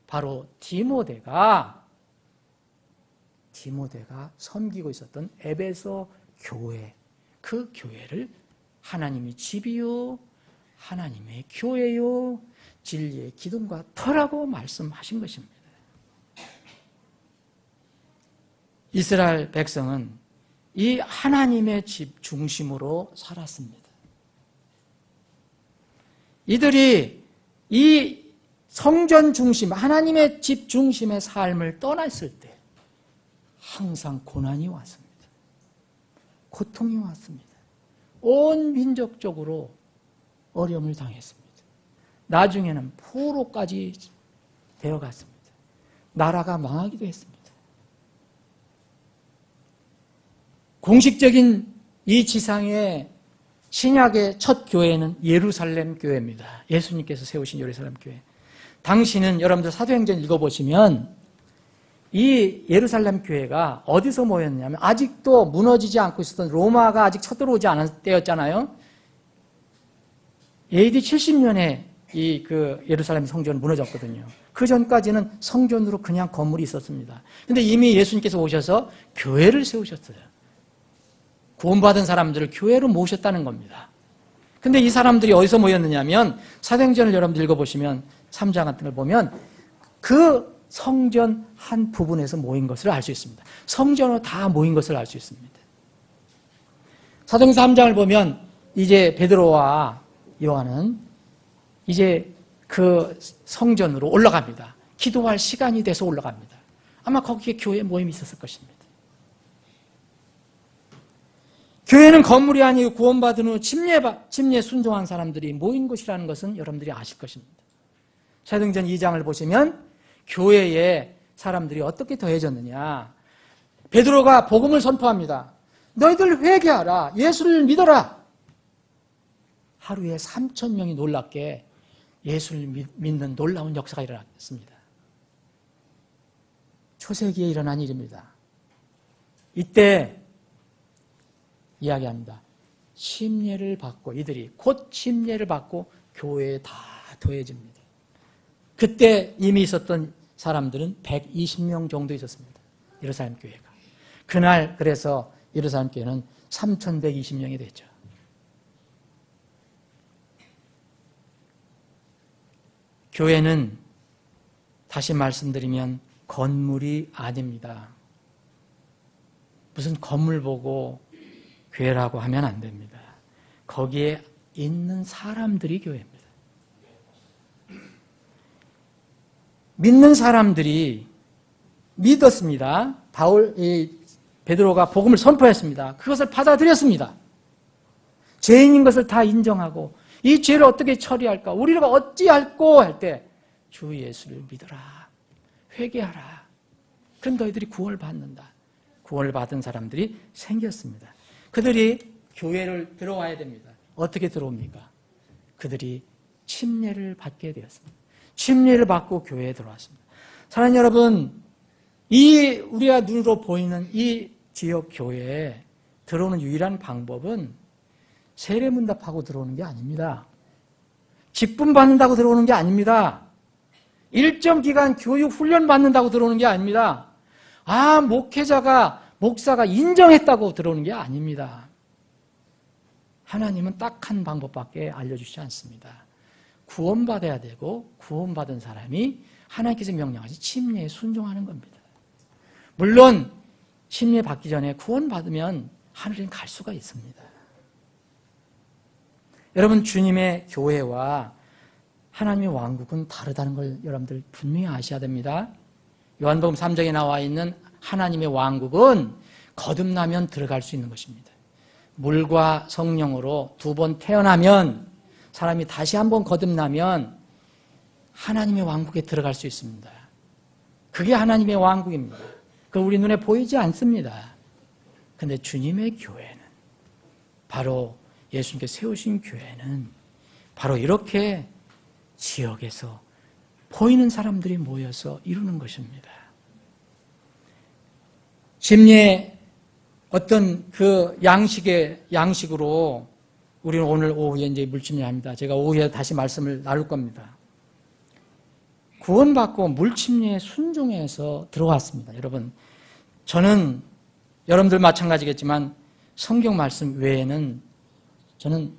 바로 디모데가 섬기고 있었던 에베소 교회, 그 교회를 하나님의 집이요, 하나님의 교회요, 진리의 기둥과 터라고 말씀하신 것입니다. 이스라엘 백성은 이 하나님의 집 중심으로 살았습니다. 이들이 이 성전 중심, 하나님의 집 중심의 삶을 떠났을 때 항상 고난이 왔습니다. 고통이 왔습니다. 온 민족적으로 어려움을 당했습니다. 나중에는 포로까지 되어갔습니다. 나라가 망하기도 했습니다. 공식적인 이 지상의 신약의 첫 교회는 예루살렘 교회입니다. 예수님께서 세우신 예루살렘 교회. 당시는 여러분들 사도행전 읽어보시면 이 예루살렘 교회가 어디서 모였냐면 아직도 무너지지 않고 있었던 로마가 아직 쳐들어오지 않은 때였잖아요. AD 70년에 이 예루살렘 성전은 무너졌거든요. 그 전까지는 성전으로 그냥 건물이 있었습니다. 근데 이미 예수님께서 오셔서 교회를 세우셨어요. 구원받은 사람들을 교회로 모셨다는 겁니다. 근데 이 사람들이 어디서 모였느냐면 사도행전을 여러분들 읽어보시면 3장 같은 걸 보면 그 성전 한 부분에서 모인 것을 알 수 있습니다. 성전으로 다 모인 것을 알 수 있습니다. 사도행전 3장을 보면 이제 베드로와 요한은 이제 그 성전으로 올라갑니다. 기도할 시간이 돼서 올라갑니다. 아마 거기에 교회 모임이 있었을 것입니다. 교회는 건물이 아니고 구원받은 후 침례 순종한 사람들이 모인 곳이라는 것은 여러분들이 아실 것입니다. 사도행전 2장을 보시면 교회에 사람들이 어떻게 더해졌느냐. 베드로가 복음을 선포합니다. 너희들 회개하라. 예수를 믿어라. 하루에 3,000명이 놀랍게 예수를 믿는 놀라운 역사가 일어났습니다. 초세기에 일어난 일입니다. 이때 이야기합니다. 침례를 받고 이들이 곧 침례를 받고 교회에 다 더해집니다. 그때 이미 있었던 사람들은 120명 정도 있었습니다. 예루살렘 교회가. 그날 그래서 예루살렘 교회는 3,120명이 됐죠. 교회는 다시 말씀드리면 건물이 아닙니다. 무슨 건물 보고 교회라고 하면 안 됩니다. 거기에 있는 사람들이 교회입니다. 믿는 사람들이 믿었습니다. 베드로가 복음을 선포했습니다. 그것을 받아들였습니다. 죄인인 것을 다 인정하고 이 죄를 어떻게 처리할까? 우리가 어찌할꼬 할 때 주 예수를 믿어라. 회개하라. 그럼 너희들이 구원을 받는다. 구원을 받은 사람들이 생겼습니다. 그들이 교회를 들어와야 됩니다. 어떻게 들어옵니까? 그들이 침례를 받게 되었습니다. 침례를 받고 교회에 들어왔습니다. 사랑하는 여러분, 우리가 눈으로 보이는 이 지역 교회에 들어오는 유일한 방법은 세례문답하고 들어오는 게 아닙니다. 직분 받는다고 들어오는 게 아닙니다. 일정 기간 교육 훈련 받는다고 들어오는 게 아닙니다. 목사가 인정했다고 들어오는 게 아닙니다. 하나님은 딱 한 방법밖에 알려주시지 않습니다. 구원받아야 되고 구원받은 사람이 하나님께서 명령하신 침례에 순종하는 겁니다. 물론 침례 받기 전에 구원받으면 하늘에 갈 수가 있습니다. 여러분, 주님의 교회와 하나님의 왕국은 다르다는 걸 여러분들 분명히 아셔야 됩니다. 요한복음 3장에 나와 있는 하나님의 왕국은 거듭나면 들어갈 수 있는 것입니다. 물과 성령으로 2번 태어나면, 사람이 다시 한번 거듭나면 하나님의 왕국에 들어갈 수 있습니다. 그게 하나님의 왕국입니다. 그건 우리 눈에 보이지 않습니다. 그런데 주님의 교회는, 바로 예수님께서 세우신 교회는 바로 이렇게 지역에서 보이는 사람들이 모여서 이루는 것입니다. 침례 어떤 그 양식으로 우리는 오늘 오후에 이제 물침례합니다. 제가 오후에 다시 말씀을 나눌 겁니다. 구원받고 물침례에 순종해서 들어왔습니다. 여러분, 저는 여러분들 마찬가지겠지만 성경 말씀 외에는 저는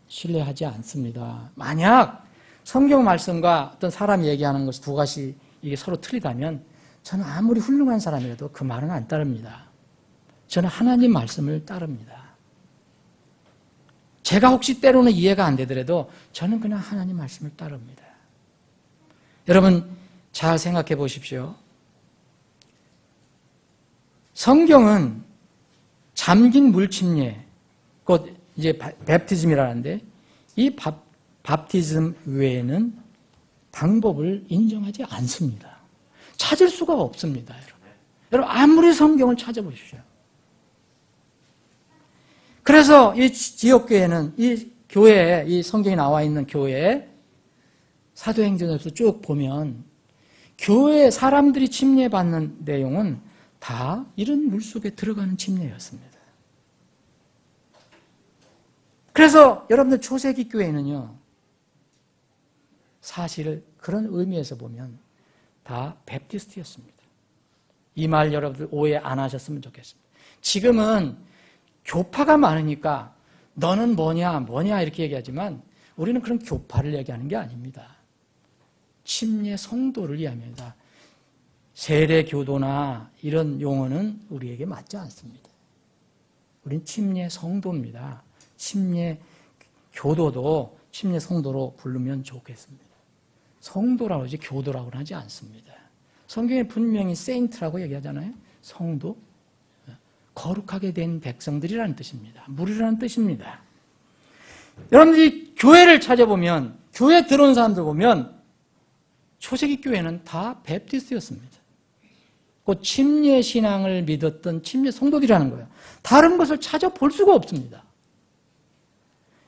신뢰하지 않습니다. 만약 성경 말씀과 어떤 사람이 얘기하는 것이 두 가지 이게 서로 틀리다면 저는 아무리 훌륭한 사람이라도 그 말은 안 따릅니다. 저는 하나님 말씀을 따릅니다. 제가 혹시 때로는 이해가 안 되더라도 저는 그냥 하나님 말씀을 따릅니다. 여러분 잘 생각해 보십시오. 성경은 잠긴 물침례, 곧 이제 베프티즘이라는데 이 밥티즘 외에는 방법을 인정하지 않습니다. 찾을 수가 없습니다. 여러분 아무리 성경을 찾아보십시오. 그래서 이 지역교회는 이 교회에 이 성경이 나와 있는 교회에 사도행전에서 쭉 보면 교회 사람들이 침례받는 내용은 다 이런 물속에 들어가는 침례였습니다. 그래서 여러분들 초세기 교회는요, 사실 그런 의미에서 보면 다 베프티스트였습니다. 이 말 여러분들 오해 안 하셨으면 좋겠습니다. 지금은 교파가 많으니까 너는 뭐냐 이렇게 얘기하지만 우리는 그런 교파를 얘기하는 게 아닙니다. 침례 성도를 이야기합니다. 세례 교도나 이런 용어는 우리에게 맞지 않습니다. 우린 침례 성도입니다. 침례 교도도 침례 성도로 부르면 좋겠습니다. 성도라고 하지 교도라고는 하지 않습니다. 성경에 분명히 세인트라고 얘기하잖아요. 성도. 거룩하게 된 백성들이라는 뜻입니다. 무리라는 뜻입니다. 여러분들이 교회를 찾아보면, 교회 들어온 사람들 보면 초세기 교회는 다 베프티스트였습니다. 곧 침례 신앙을 믿었던 침례 성도들이라는 거예요. 다른 것을 찾아볼 수가 없습니다.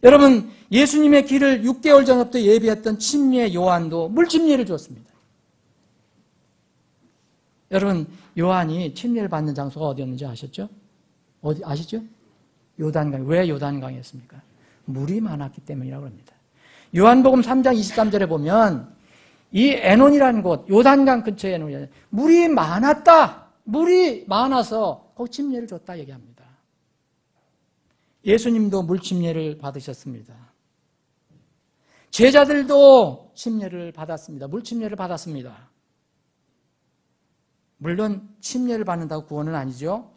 여러분, 예수님의 길을 6개월 전부터 예비했던 침례 요한도 물침례를 주었습니다. 여러분, 요한이 침례를 받는 장소가 어디였는지 아셨죠? 어디 아시죠? 요단강. 왜 요단강이었습니까? 물이 많았기 때문이라고 합니다. 요한복음 3장 23절에 보면 이 에논이라는 곳, 요단강 근처에 에논이 물이 많았다. 물이 많아서 거기 침례를 줬다 얘기합니다. 예수님도 물침례를 받으셨습니다. 제자들도 침례를 받았습니다. 물침례를 받았습니다. 물론 침례를 받는다고 구원은 아니죠.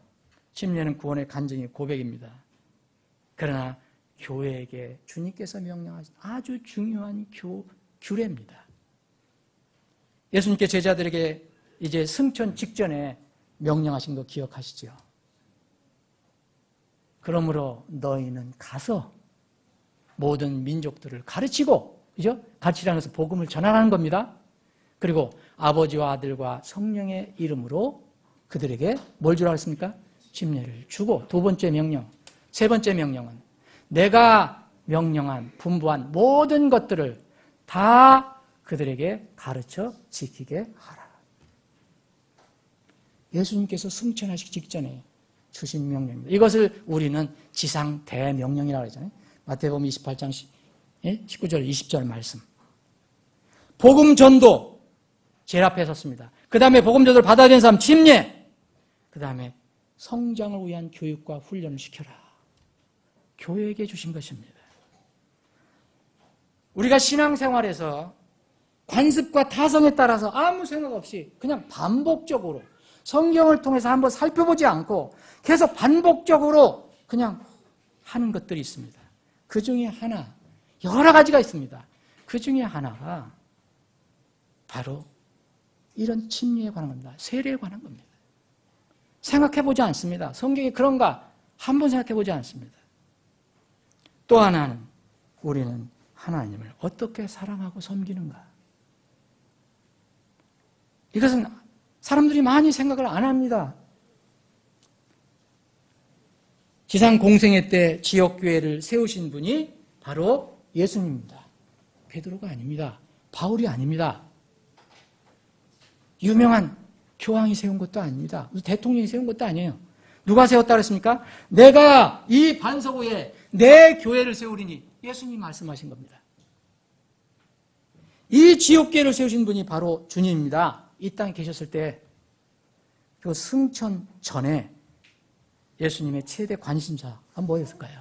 침례는 구원의 간증이 고백입니다. 그러나 교회에게 주님께서 명령하신 아주 중요한 규례입니다. 예수님께 제자들에게 이제 승천 직전에 명령하신 거 기억하시죠? 그러므로 너희는 가서 모든 민족들을 가르치고, 그죠? 가르치라는 것은 복음을 전하라는 겁니다. 그리고 아버지와 아들과 성령의 이름으로 그들에게 뭘 주라고 했습니까? 침례를 주고, 두 번째 명령. 세 번째 명령은 내가 명령한, 분부한 모든 것들을 다 그들에게 가르쳐 지키게 하라. 예수님께서 승천하시기 직전에 주신 명령입니다. 이것을 우리는 지상 대명령이라고 하잖아요. 마태복음 28장 19절 20절 말씀. 복음 전도 제일 앞에 섰습니다. 그 다음에 복음 전도를 받아야 되는 사람 침례. 그 다음에 성장을 위한 교육과 훈련을 시켜라. 교회에게 주신 것입니다. 우리가 신앙생활에서 관습과 타성에 따라서 아무 생각 없이 그냥 반복적으로 성경을 통해서 한번 살펴보지 않고 계속 반복적으로 그냥 하는 것들이 있습니다. 그 중에 하나, 여러 가지가 있습니다. 그 중에 하나가 바로 이런 침례에 관한 겁니다. 세례에 관한 겁니다. 생각해보지 않습니다. 성경이 그런가? 한번 생각해보지 않습니다. 또 하나는 우리는 하나님을 어떻게 사랑하고 섬기는가? 이것은 사람들이 많이 생각을 안 합니다. 지상 공생애 때 지역교회를 세우신 분이 바로 예수님입니다. 베드로가 아닙니다. 바울이 아닙니다. 유명한 교황이 세운 것도 아닙니다. 대통령이 세운 것도 아니에요. 누가 세웠다 그랬습니까? 내가 이 반석 위에 내 교회를 세우리니 예수님이 말씀하신 겁니다. 이 지옥계를 세우신 분이 바로 주님입니다. 이 땅에 계셨을 때 그 승천 전에 예수님의 최대 관심사가 뭐였을까요?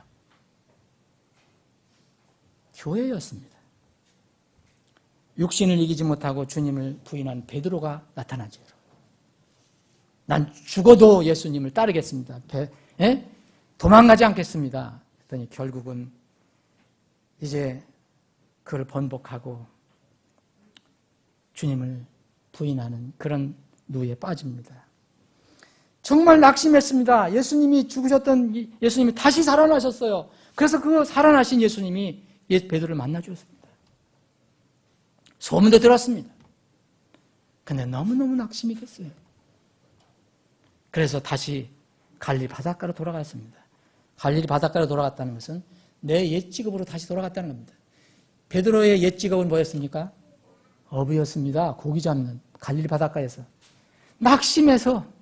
교회였습니다. 육신을 이기지 못하고 주님을 부인한 베드로가 나타나죠. 난 죽어도 예수님을 따르겠습니다. 도망가지 않겠습니다. 그랬더니 결국은 이제 그걸 번복하고 주님을 부인하는 그런 누에 빠집니다. 정말 낙심했습니다. 예수님이 죽으셨던 예수님이 다시 살아나셨어요. 그래서 그 살아나신 예수님이 베드로를 만나주었습니다. 소문도 들었습니다. 근데 너무너무 낙심이 됐어요. 그래서 다시 갈릴리 바닷가로 돌아갔습니다. 갈릴리 바닷가로 돌아갔다는 것은 내 옛 직업으로 다시 돌아갔다는 겁니다. 베드로의 옛 직업은 뭐였습니까? 어부였습니다. 고기 잡는 갈릴리 바닷가에서. 낙심해서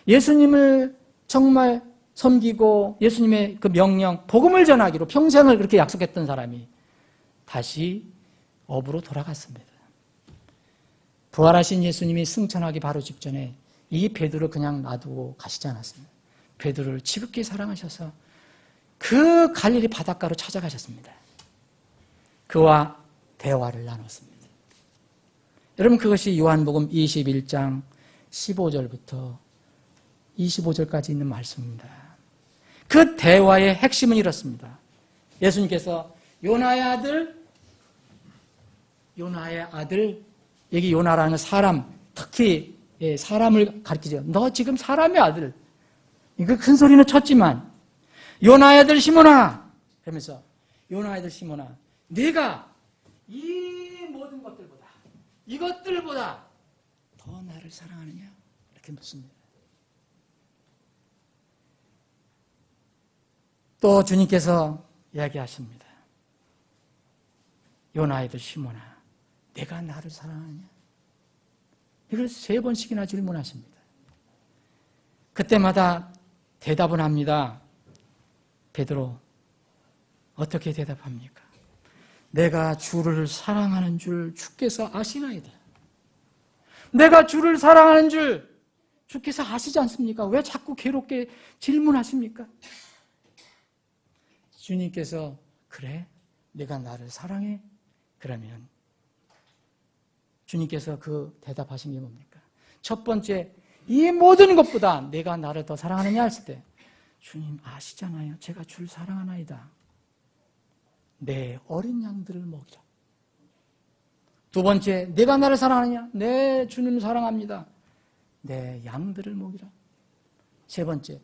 예수님을 정말 섬기고 예수님의 그 명령, 복음을 전하기로 평생을 그렇게 약속했던 사람이 다시 어부로 돌아갔습니다. 부활하신 예수님이 승천하기 바로 직전에 이 베드로를 그냥 놔두고 가시지 않았습니다. 베드로를 지극히 사랑하셔서 그 갈릴리 바닷가로 찾아가셨습니다. 그와 대화를 나눴습니다. 여러분, 그것이 요한복음 21장 15절부터 25절까지 있는 말씀입니다. 그 대화의 핵심은 이렇습니다. 예수님께서 요나의 아들, 여기 요나라는 사람, 특히 사람을 가리키죠. 너 지금 사람의 아들. 이거 큰 소리는 쳤지만 요나의 아들 시몬아 하면서 요나의 아들 시몬아, 네가 이 모든 이것들보다 더 나를 사랑하느냐? 이렇게 묻습니다. 또 주님께서 이야기하십니다. 요나의 아들 시몬아, 내가 나를 사랑하느냐? 이걸 3번씩이나 질문하십니다. 그때마다 대답은 합니다. 베드로, 어떻게 대답합니까? 내가 주를 사랑하는 줄 주께서 아시나이다. 내가 주를 사랑하는 줄 주께서 아시지 않습니까? 왜 자꾸 괴롭게 질문하십니까? 주님께서 그래? 내가 나를 사랑해? 그러면 주님께서 그 대답하신 게 뭡니까? 첫 번째, 이 모든 것보다 내가 나를 더 사랑하느냐 했을 때 주님 아시잖아요. 제가 주를 사랑하나이다. 내 어린 양들을 먹이라. 두 번째, 내가 나를 사랑하느냐? 네, 주님 사랑합니다. 내 양들을 먹이라. 세 번째,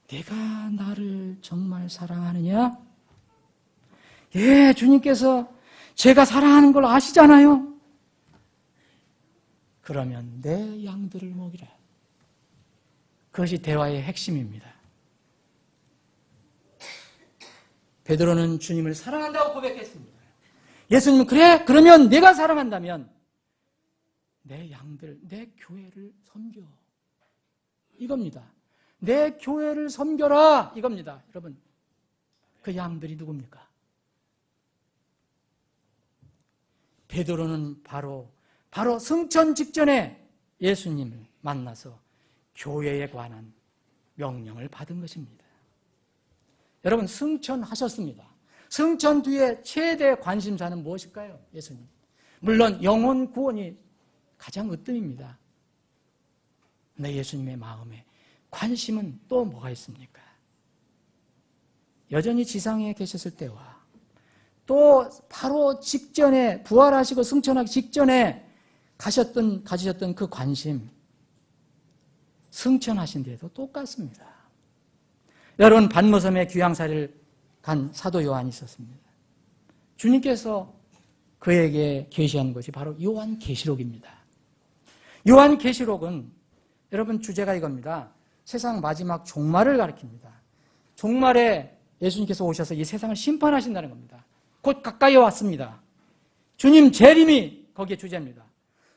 내가 나를 정말 사랑하느냐? 예, 주님께서 제가 사랑하는 걸 아시잖아요. 그러면 내 양들을 먹이라. 그것이 대화의 핵심입니다. 베드로는 주님을 사랑한다고 고백했습니다. 예수님은 그래? 그러면 내가 사랑한다면 내 양들, 내 교회를 섬겨. 이겁니다. 내 교회를 섬겨라. 이겁니다. 여러분, 그 양들이 누굽니까? 베드로는 바로 승천 직전에 예수님을 만나서 교회에 관한 명령을 받은 것입니다. 여러분, 승천하셨습니다. 승천 뒤에 최대 관심사는 무엇일까요? 예수님. 물론 영혼 구원이 가장 으뜸입니다. 근데 예수님의 마음에 관심은 또 뭐가 있습니까? 여전히 지상에 계셨을 때와 또 바로 직전에 부활하시고 승천하기 직전에 가지셨던 그 관심, 승천하신 뒤에도 똑같습니다. 여러분, 반모섬에 귀양살이를 간 사도 요한이 있었습니다. 주님께서 그에게 계시한 것이 바로 요한계시록입니다. 요한계시록은 여러분 주제가 이겁니다. 세상 마지막 종말을 가리킵니다. 종말에 예수님께서 오셔서 이 세상을 심판하신다는 겁니다. 곧 가까이 왔습니다. 주님 재림이 거기에 주제입니다.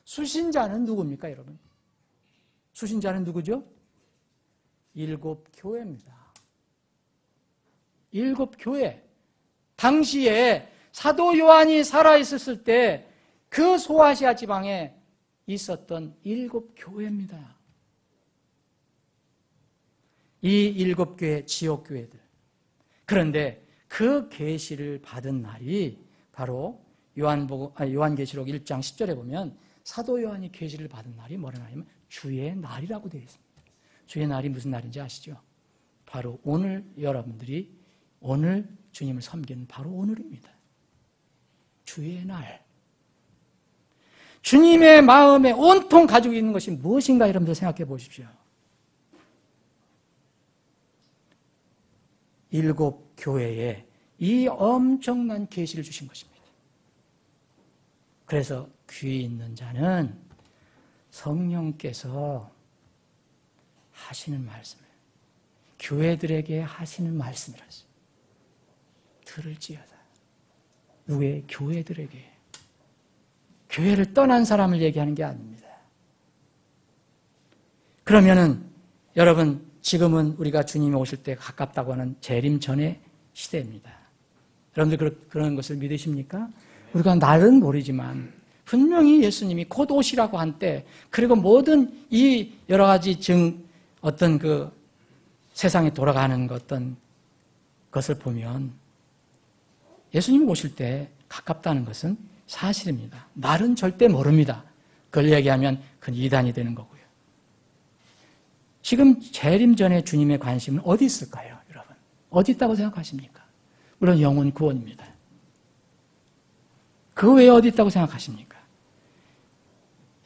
수신자는 누굽니까, 여러분? 수신자는 누구죠? 7 교회입니다. 7 교회. 당시에 사도 요한이 살아있었을 때 그 소아시아 지방에 있었던 7 교회입니다. 이 7 교회, 지역 교회들. 그런데 그 계시를 받은 날이 바로 요한계시록 1장 10절에 보면 사도 요한이 계시를 받은 날이 뭐라 하냐면 주의 날이라고 되어 있습니다. 주의 날이 무슨 날인지 아시죠? 바로 오늘 여러분들이 오늘 주님을 섬기는 바로 오늘입니다. 주의 날. 주님의 마음에 온통 가지고 있는 것이 무엇인가 여러분들 생각해 보십시오. 7 교회에 이 엄청난 계시를 주신 것입니다. 그래서 귀 있는 자는 성령께서 하시는 말씀을, 교회들에게 하시는 말씀이라서 들을지어다. 누구의? 교회들에게. 교회를 떠난 사람을 얘기하는 게 아닙니다. 그러면은 여러분, 지금은 우리가 주님이 오실 때 가깝다고 하는 재림 전의 시대입니다. 여러분들 그런 것을 믿으십니까? 우리가 날은 모르지만 분명히 예수님이 곧 오시라고 한때, 그리고 모든 이 여러 가지 어떤 그 세상에 돌아가는 어떤 것을 보면 예수님이 오실 때 가깝다는 것은 사실입니다. 날은 절대 모릅니다. 그걸 얘기하면 그건 이단이 되는 거고요. 지금 재림 전에 주님의 관심은 어디 있을까요, 여러분? 어디 있다고 생각하십니까? 물론 영혼 구원입니다. 그 외에 어디 있다고 생각하십니까?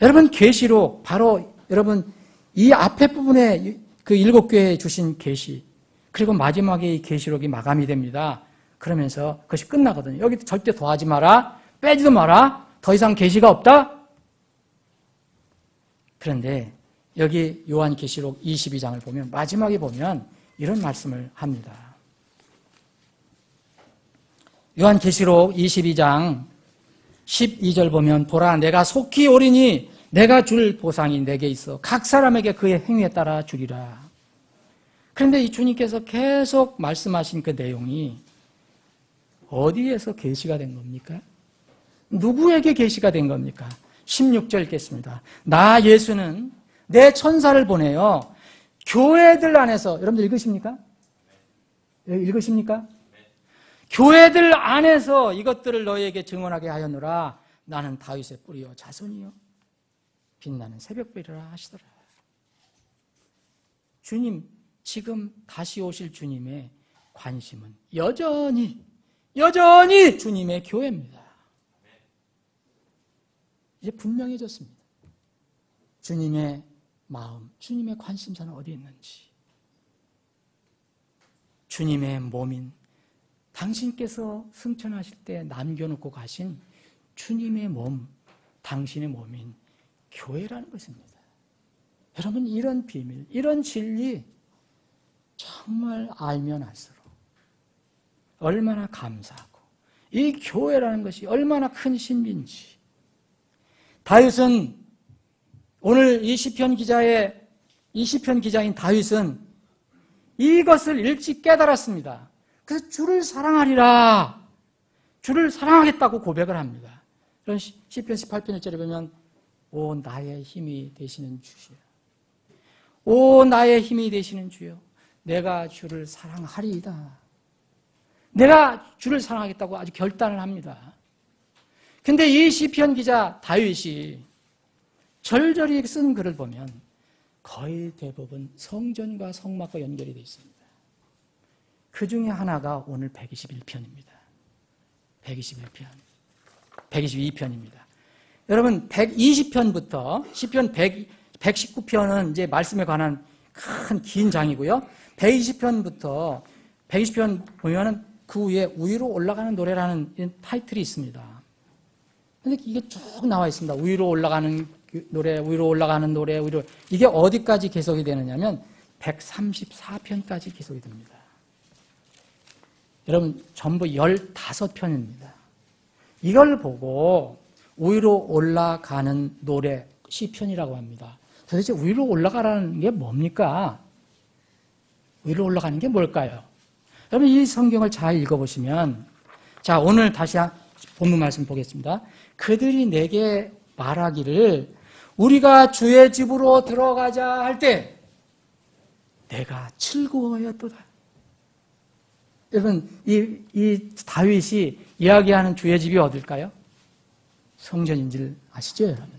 여러분, 계시록, 바로 여러분 이 앞에 부분에 그 7 교회에 주신 계시, 그리고 마지막에 이 계시록이 마감이 됩니다. 그러면서 그것이 끝나거든요. 여기 절대 더하지 마라, 빼지도 마라, 더 이상 계시가 없다. 그런데 여기 요한계시록 22장을 보면, 마지막에 보면 이런 말씀을 합니다. 요한계시록 22장 12절 보면, 보라, 내가 속히 오리니 내가 줄 보상이 내게 있어 각 사람에게 그의 행위에 따라 주리라. 그런데 이 주님께서 계속 말씀하신 그 내용이 어디에서 계시가 된 겁니까? 누구에게 계시가 된 겁니까? 16절 읽겠습니다. 나 예수는 내 천사를 보내요 교회들 안에서, 여러분들 읽으십니까? 읽으십니까? 교회들 안에서 이것들을 너희에게 증언하게 하였노라. 나는 다윗의 뿌리요 자손이요 빛나는 새벽별이라 하시더라. 주님, 지금 다시 오실 주님의 관심은 여전히 주님의 교회입니다. 이제 분명해졌습니다. 주님의 마음, 주님의 관심사는 어디 있는지. 주님의 몸인, 당신께서 승천하실 때 남겨놓고 가신 주님의 몸, 당신의 몸인 교회라는 것입니다. 여러분, 이런 비밀, 이런 진리 정말 알면 알수록 얼마나 감사하고, 이 교회라는 것이 얼마나 큰 신비인지. 다윗은, 오늘 이 시편 기자인 다윗은 이것을 일찍 깨달았습니다. 그래서 주를 사랑하리라, 주를 사랑하겠다고 고백을 합니다. 그런 시편 18편 1절에 보면, 오 나의 힘이 되시는 주시여, 오 나의 힘이 되시는 주여, 내가 주를 사랑하리이다. 내가 주를 사랑하겠다고 아주 결단을 합니다. 근데 이 시편 기자 다윗이 절절히 쓴 글을 보면 거의 대부분 성전과 성막과 연결이 되어 있습니다. 그 중에 하나가 오늘 121편입니다. 122편입니다. 여러분, 120편부터 시편 119편은 이제 말씀에 관한 큰 긴 장이고요. 120편부터 120편 보면은 그 위에 위로 올라가는 노래라는 타이틀이 있습니다. 근데 이게 쭉 나와 있습니다. 위로 올라가는 노래, 위로 올라가는 노래, 위로. 이게 어디까지 계속이 되느냐면 134편까지 계속이 됩니다. 여러분, 전부 15편입니다. 이걸 보고 위로 올라가는 노래, 시편이라고 합니다. 도대체 위로 올라가라는 게 뭡니까? 위로 올라가는 게 뭘까요? 여러분, 이 성경을 잘 읽어보시면, 자, 오늘 다시 본문 말씀 보겠습니다. 그들이 내게 말하기를 우리가 주의 집으로 들어가자 할 때 내가 즐거워하였도다. 여러분, 이 다윗이 이야기하는 주의 집이 어딜까요? 성전인 줄 아시죠, 여러분?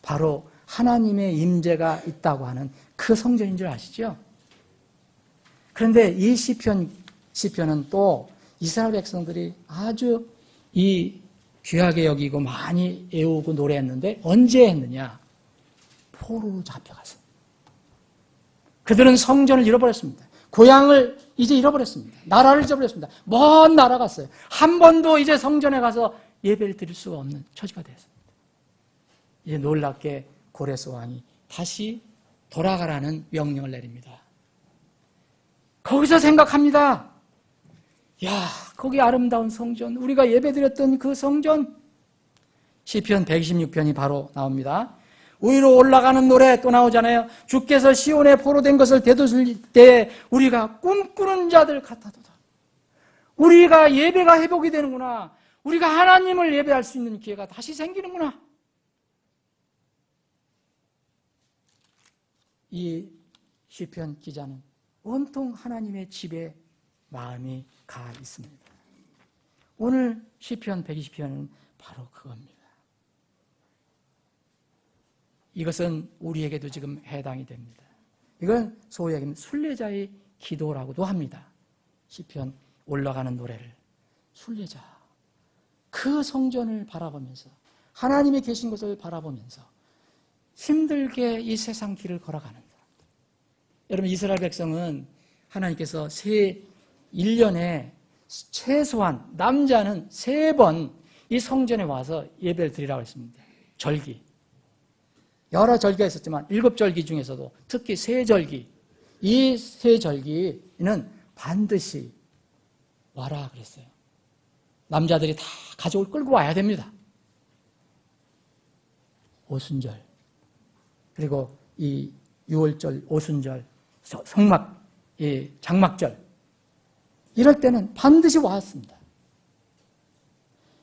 바로 하나님의 임재가 있다고 하는 그 성전인 줄 아시죠? 그런데 이 시편은 또 이스라엘 백성들이 아주 이 귀하게 여기고 많이 애우고 노래했는데 언제 했느냐? 포로로 잡혀가서. 그들은 성전을 잃어버렸습니다. 고향을 이제 잃어버렸습니다. 나라를 잊어버렸습니다. 먼 나라 갔어요. 한 번도 이제 성전에 가서 예배를 드릴 수가 없는 처지가 되었습니다. 이제 놀랍게 고레스 왕이 다시 돌아가라는 명령을 내립니다. 거기서 생각합니다. 야, 거기 아름다운 성전, 우리가 예배드렸던 그 성전. 시편 126편이 바로 나옵니다. 위로 올라가는 노래 또 나오잖아요. 주께서 시온에 포로된 것을 되돌릴 때 우리가 꿈꾸는 자들 같아도다. 우리가 예배가 회복이 되는구나. 우리가 하나님을 예배할 수 있는 기회가 다시 생기는구나. 이 시편 기자는 온통 하나님의 집에 마음이 가 있습니다. 오늘 시편 120편은 바로 그겁니다. 이것은 우리에게도 지금 해당이 됩니다. 이건 소위 얘기하면 순례자의 기도라고도 합니다. 시편 올라가는 노래를 순례자, 그 성전을 바라보면서 하나님이 계신 것을 바라보면서 힘들게 이 세상 길을 걸어가는 사람들. 여러분, 이스라엘 백성은 하나님께서 1년에 최소한 남자는 3번 이 성전에 와서 예배를 드리라고 했습니다. 절기. 여러 절기가 있었지만 7절기 중에서도 특히 세절기, 이 세절기는 반드시 와라 그랬어요. 남자들이 다 가족을 끌고 와야 됩니다. 오순절, 그리고 이 6월절, 오순절, 성막, 장막절, 이럴 때는 반드시 왔습니다.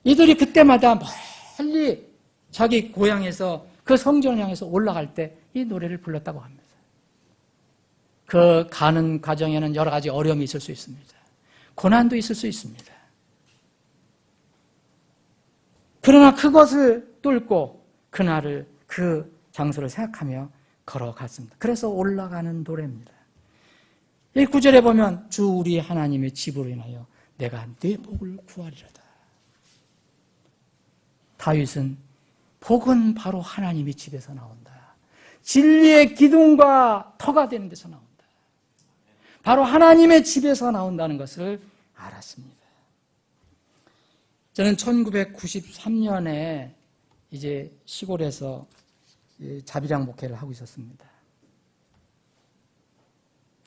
이들이 그때마다 멀리 자기 고향에서 그 성전을 향해서 올라갈 때 이 노래를 불렀다고 합니다. 그 가는 과정에는 여러 가지 어려움이 있을 수 있습니다. 고난도 있을 수 있습니다. 그러나 그것을 뚫고 그날을, 그 장소를 생각하며 걸어갔습니다. 그래서 올라가는 노래입니다. 이 9절에 보면 주 우리 하나님의 집으로 인하여 내가 네 복을 구하리로다. 다윗은 복은 바로 하나님의 집에서 나온다. 진리의 기둥과 터가 되는 데서 나온다. 바로 하나님의 집에서 나온다는 것을 알았습니다. 저는 1993년에 이제 시골에서 자비랑 목회를 하고 있었습니다.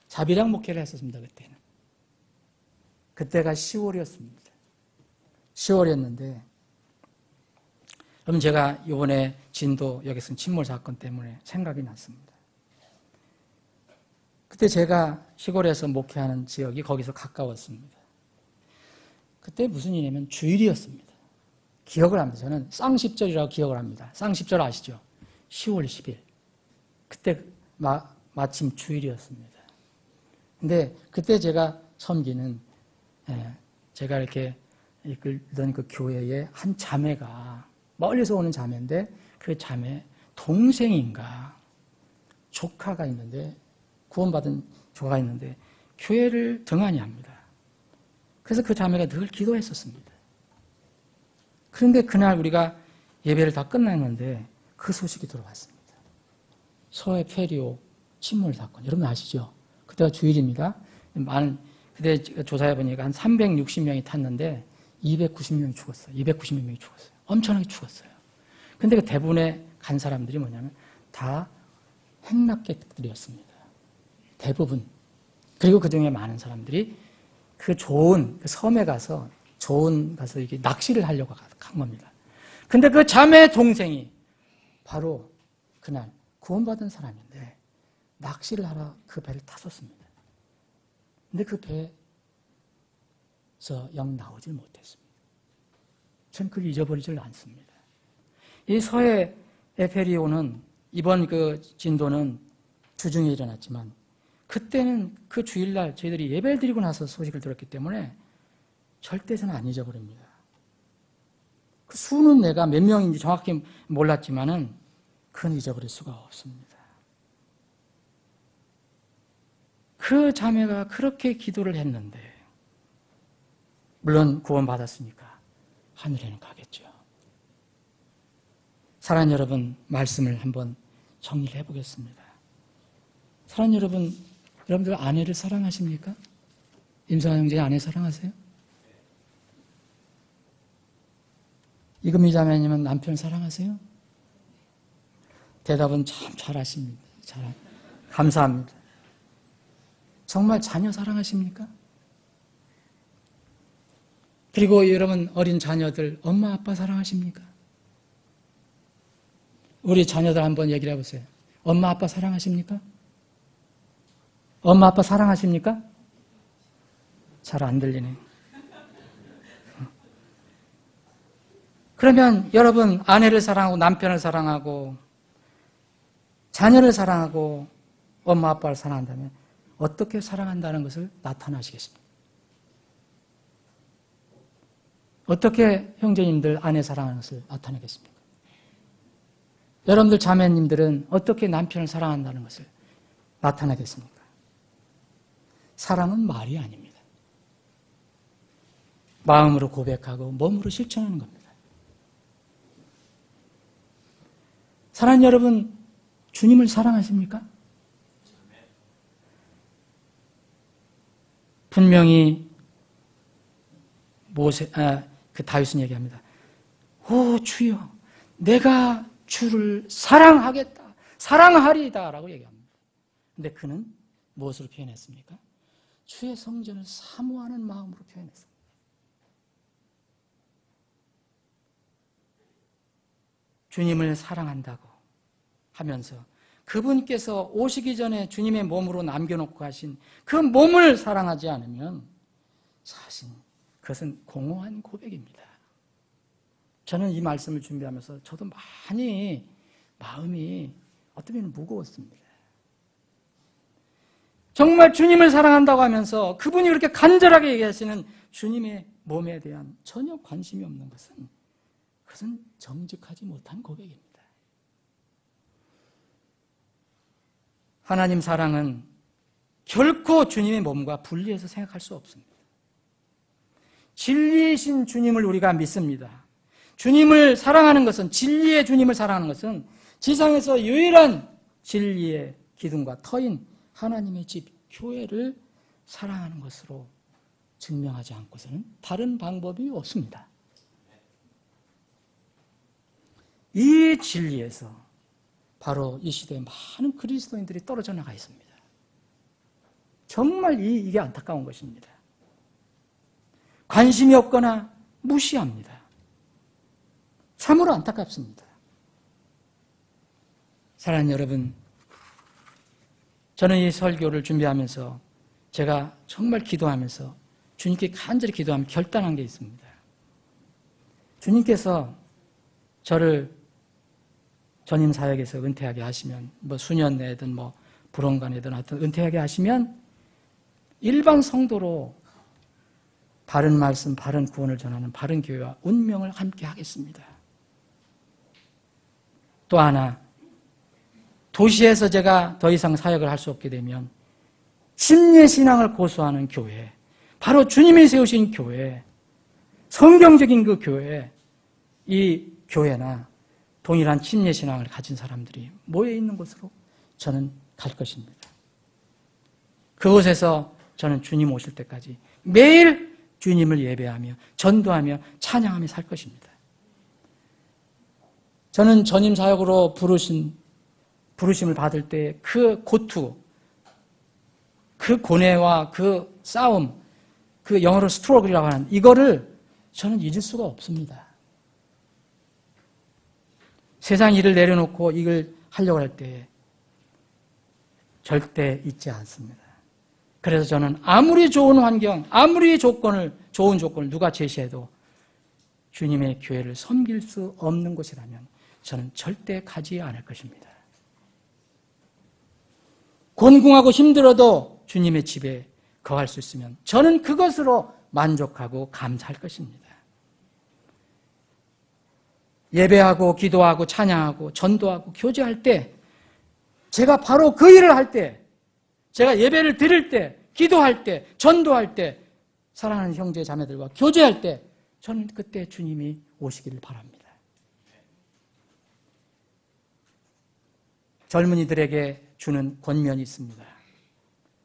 자비랑 목회를 했었습니다, 그때는. 그때가 10월이었습니다. 10월이었는데, 그럼 제가 이번에 진도 여기서 침몰 사건 때문에 생각이 났습니다. 그때 제가 시골에서 목회하는 지역이 거기서 가까웠습니다. 그때 무슨 일이냐면 주일이었습니다. 기억을 합니다. 저는 쌍십절이라고 기억을 합니다. 쌍십절 아시죠? 10월 10일. 그때 마침 주일이었습니다. 근데 그때 제가 섬기는, 제가 이렇게 이끌던 그 교회의 한 자매가, 멀리서 오는 자매인데 그 자매 동생인가 조카가 있는데, 구원받은 조카가 있는데 교회를 등한히 합니다. 그래서 그 자매가 늘 기도했었습니다. 그런데 그날 우리가 예배를 다 끝났는데 그 소식이 들어왔습니다. 서해 페리오 침몰 사건, 여러분 아시죠? 그때가 주일입니다. 그때 조사해 보니까 한 360명이 탔는데 290명이 죽었어요. 290명이 죽었어요. 엄청나게 죽었어요. 근데 그 대부분의 간 사람들이 뭐냐면 다 행락객들이었습니다. 대부분. 그리고 그 중에 많은 사람들이 그 좋은 그 섬에 가서 이렇게 낚시를 하려고 간 겁니다. 근데 그 자매 동생이 바로 그날 구원받은 사람인데 낚시를 하러 그 배를 탔었습니다. 근데 그 배에서 영 나오질 못했습니다. 전 그걸 잊어버리질 않습니다. 이 서해 에페리온은 이번 그 진도는 주중에 일어났지만 그때는 그 주일날 저희들이 예배를 드리고 나서 소식을 들었기 때문에 절대 저는 안 잊어버립니다. 그 수는 내가 몇 명인지 정확히 몰랐지만은 그건 잊어버릴 수가 없습니다. 그 자매가 그렇게 기도를 했는데 물론 구원받았으니까 하늘에는 가겠죠. 사랑하는 여러분, 말씀을 한번 정리를 해보겠습니다. 사랑하는 여러분, 여러분들 아내를 사랑하십니까? 임성환 형제 아내 사랑하세요? 이금미 자매님은 남편 사랑하세요? 대답은 참 잘하십니다. 감사합니다. 정말 자녀 사랑하십니까? 그리고 여러분 어린 자녀들 엄마 아빠 사랑하십니까? 우리 자녀들 한번 얘기를 해보세요. 엄마 아빠 사랑하십니까? 엄마 아빠 사랑하십니까? 잘 안 들리네. 그러면 여러분 아내를 사랑하고 남편을 사랑하고 자녀를 사랑하고 엄마 아빠를 사랑한다면 어떻게 사랑한다는 것을 나타나시겠습니까? 어떻게 형제님들 아내 사랑하는 것을 나타내겠습니까? 여러분들 자매님들은 어떻게 남편을 사랑한다는 것을 나타내겠습니까? 사랑은 말이 아닙니다. 마음으로 고백하고 몸으로 실천하는 겁니다. 사랑하는 여러분, 주님을 사랑하십니까? 분명히 다윗은 얘기합니다. 오 주여, 내가 주를 사랑하겠다, 사랑하리이다 라고 얘기합니다. 근데 그는 무엇으로 표현했습니까? 주의 성전을 사모하는 마음으로 표현했습니다. 주님을 사랑한다고 하면서 그분께서 오시기 전에 주님의 몸으로 남겨놓고 가신 그 몸을 사랑하지 않으면 사실 그것은 공허한 고백입니다. 저는 이 말씀을 준비하면서 저도 많이 마음이 어쩌면 무거웠습니다. 정말 주님을 사랑한다고 하면서 그분이 그렇게 간절하게 얘기하시는 주님의 몸에 대한 전혀 관심이 없는 그것은 정직하지 못한 고백입니다. 하나님 사랑은 결코 주님의 몸과 분리해서 생각할 수 없습니다. 진리이신 주님을 우리가 믿습니다. 주님을 사랑하는 것은, 진리의 주님을 사랑하는 것은 지상에서 유일한 진리의 기둥과 터인 하나님의 집, 교회를 사랑하는 것으로 증명하지 않고서는 다른 방법이 없습니다. 이 진리에서 바로 이 시대에 많은 그리스도인들이 떨어져 나가 있습니다. 정말 이게 안타까운 것입니다. 관심이 없거나 무시합니다. 참으로 안타깝습니다. 사랑하는 여러분, 저는 이 설교를 준비하면서 제가 정말 기도하면서 주님께 간절히 기도하며 결단한 게 있습니다. 주님께서 저를 전임 사역에서 은퇴하게 하시면 수년 내든 불원간이든 하여튼 은퇴하게 하시면 일반 성도로 바른 말씀, 바른 구원을 전하는 바른 교회와 운명을 함께 하겠습니다. 또 하나, 도시에서 제가 더 이상 사역을 할 수 없게 되면 침례신앙을 고수하는 교회, 바로 주님이 세우신 교회, 성경적인 그 교회, 이 교회나 동일한 침례신앙을 가진 사람들이 모여있는 곳으로 저는 갈 것입니다. 그곳에서 저는 주님 오실 때까지 매일 주님을 예배하며 전도하며 찬양하며 살 것입니다. 저는 전임 사역으로 부르심을 받을 때 그 고투, 그 고뇌와 그 싸움, 그 영어로 스트러글이라고 하는 이거를 저는 잊을 수가 없습니다. 세상 일을 내려놓고 이걸 하려고 할 때 절대 잊지 않습니다. 그래서 저는 아무리 좋은 환경, 아무리 좋은 조건을 누가 제시해도 주님의 교회를 섬길 수 없는 곳이라면 저는 절대 가지 않을 것입니다. 곤궁하고 힘들어도 주님의 집에 거할 수 있으면 저는 그것으로 만족하고 감사할 것입니다. 예배하고 기도하고 찬양하고 전도하고 교제할 때 제가 바로 그 일을 할 때 제가 예배를 드릴 때 기도할 때 전도할 때 사랑하는 형제 자매들과 교제할 때 저는 그때 주님이 오시기를 바랍니다. 젊은이들에게 주는 권면이 있습니다.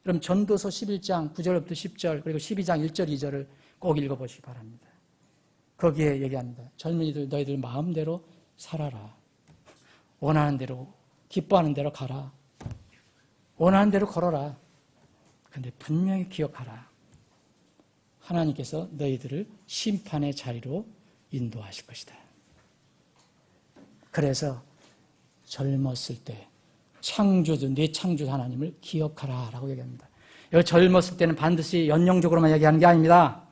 그럼 전도서 11장 9절부터 10절 그리고 12장 1절 2절을 꼭 읽어보시기 바랍니다. 거기에 얘기합니다. 젊은이들 너희들 마음대로 살아라. 원하는 대로 기뻐하는 대로 가라. 원하는 대로 걸어라. 그런데 분명히 기억하라. 하나님께서 너희들을 심판의 자리로 인도하실 것이다. 그래서 젊었을 때 내 창조주 하나님을 기억하라 라고 얘기합니다. 여기 젊었을 때는 반드시 연령적으로만 얘기하는 게 아닙니다.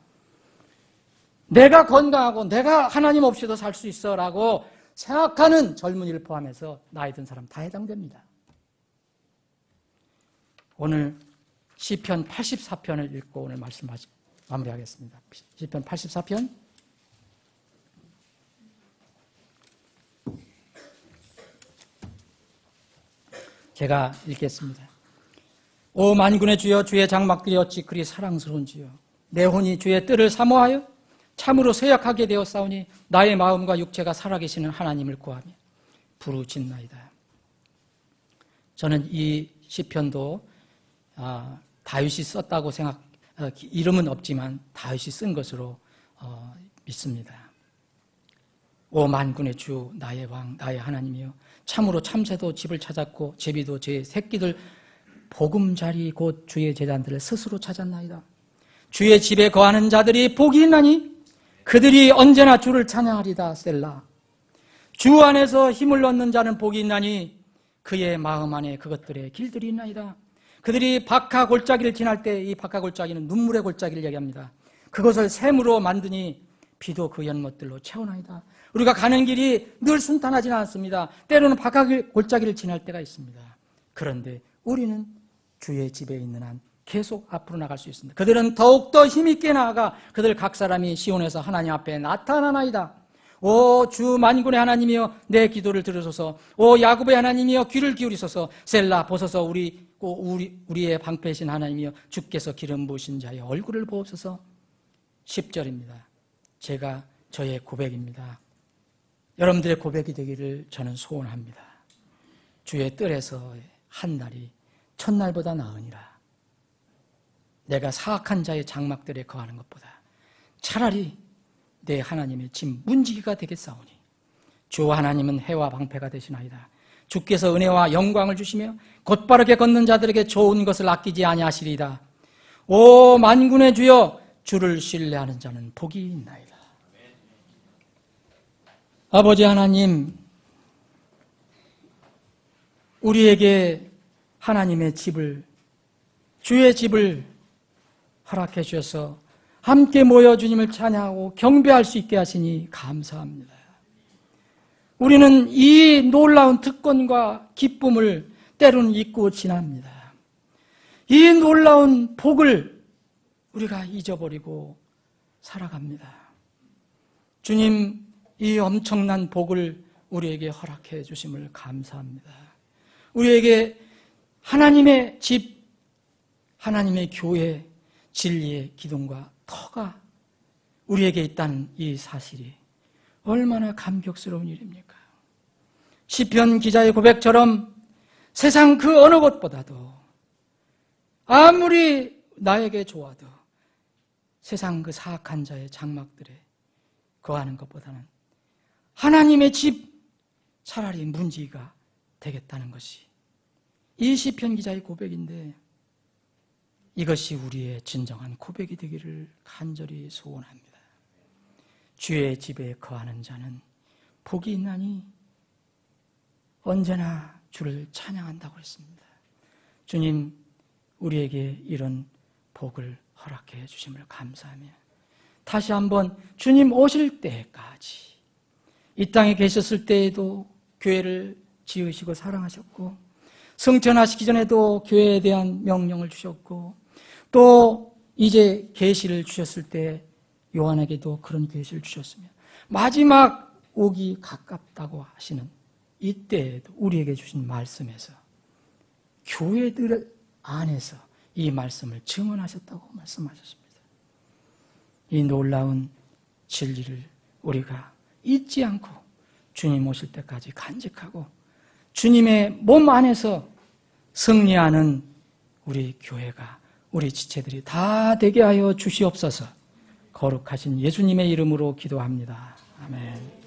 내가 건강하고 내가 하나님 없이도 살 수 있어 라고 생각하는 젊은이를 포함해서 나이 든 사람 다 해당됩니다. 오늘 시편 84편을 읽고 오늘 말씀 마무리하겠습니다. 시편 84편 제가 읽겠습니다. 오 만군의 주여 주의 장막들이 어찌 그리 사랑스러운지요. 내 혼이 주의 뜰을 사모하여 참으로 쇠약하게 되었사오니 나의 마음과 육체가 살아계시는 하나님을 구하며 부르짖나이다. 저는 이 시편도 다윗이 썼다고 이름은 없지만 다윗이 쓴 것으로 믿습니다. 오 만군의 주 나의 왕 나의 하나님이여 참으로 참새도 집을 찾았고 제비도 제 새끼들 보금자리 곧 주의 제단들을 스스로 찾았나이다. 주의 집에 거하는 자들이 복이 있나니 그들이 언제나 주를 찬양하리다. 셀라. 주 안에서 힘을 얻는 자는 복이 있나니 그의 마음 안에 그것들의 길들이 있나이다. 그들이 박하 골짜기를 지날 때 이 박하 골짜기는 눈물의 골짜기를 얘기합니다. 그것을 샘으로 만드니 비도 그 연못들로 채워나이다. 우리가 가는 길이 늘 순탄하지는 않습니다. 때로는 박하 골짜기를 지날 때가 있습니다. 그런데 우리는 주의 집에 있는 한 계속 앞으로 나갈 수 있습니다. 그들은 더욱더 힘있게 나아가 그들 각 사람이 시온에서 하나님 앞에 나타나나이다. 오 주 만군의 하나님이여 내 기도를 들으소서. 오 야곱의 하나님이여 귀를 기울이소서. 셀라 보소서. 우리의 방패신 하나님이여 주께서 기름 부으신 자의 얼굴을 보옵소서. 10절입니다. 제가 저의 고백입니다. 여러분들의 고백이 되기를 저는 소원합니다. 주의 뜰에서의 한 날이 첫날보다 나으니라. 내가 사악한 자의 장막들에 거하는 것보다 차라리 내 하나님의 집 문지기가 되겠사오니 주 하나님은 해와 방패가 되시나이다. 주께서 은혜와 영광을 주시며 곧바르게 걷는 자들에게 좋은 것을 아끼지 아니하시리이다. 오 만군의 주여 주를 신뢰하는 자는 복이 있나이다. 아버지 하나님, 우리에게 하나님의 집을, 주의 집을 허락해 주셔서 함께 모여 주님을 찬양하고 경배할 수 있게 하시니 감사합니다. 우리는 이 놀라운 특권과 기쁨을 때로는 잊고 지납니다. 이 놀라운 복을 우리가 잊어버리고 살아갑니다. 주님, 이 엄청난 복을 우리에게 허락해 주심을 감사합니다. 우리에게 하나님의 집, 하나님의 교회, 진리의 기둥과 터가 우리에게 있다는 이 사실이 얼마나 감격스러운 일입니까? 시편 기자의 고백처럼 세상 그 어느 것보다도 아무리 나에게 좋아도 세상 그 사악한 자의 장막들에 거하는 것보다는 하나님의 집 차라리 문지기가 되겠다는 것이 이 시편 기자의 고백인데 이것이 우리의 진정한 고백이 되기를 간절히 소원합니다. 주의 집에 거하는 자는 복이 있나니 언제나 주를 찬양한다고 했습니다. 주님, 우리에게 이런 복을 허락해 주심을 감사하며 다시 한번 주님 오실 때까지 이 땅에 계셨을 때에도 교회를 지으시고 사랑하셨고 성천하시기 전에도 교회에 대한 명령을 주셨고 또 이제 계시를 주셨을 때 요한에게도 그런 계시를 주셨으며 마지막 오기 가깝다고 하시는 이때에도 우리에게 주신 말씀에서 교회들 안에서 이 말씀을 증언하셨다고 말씀하셨습니다. 이 놀라운 진리를 우리가 잊지 않고 주님 오실 때까지 간직하고 주님의 몸 안에서 승리하는 우리 교회가 우리 지체들이 다 되게 하여 주시옵소서. 거룩하신 예수님의 이름으로 기도합니다. 아멘.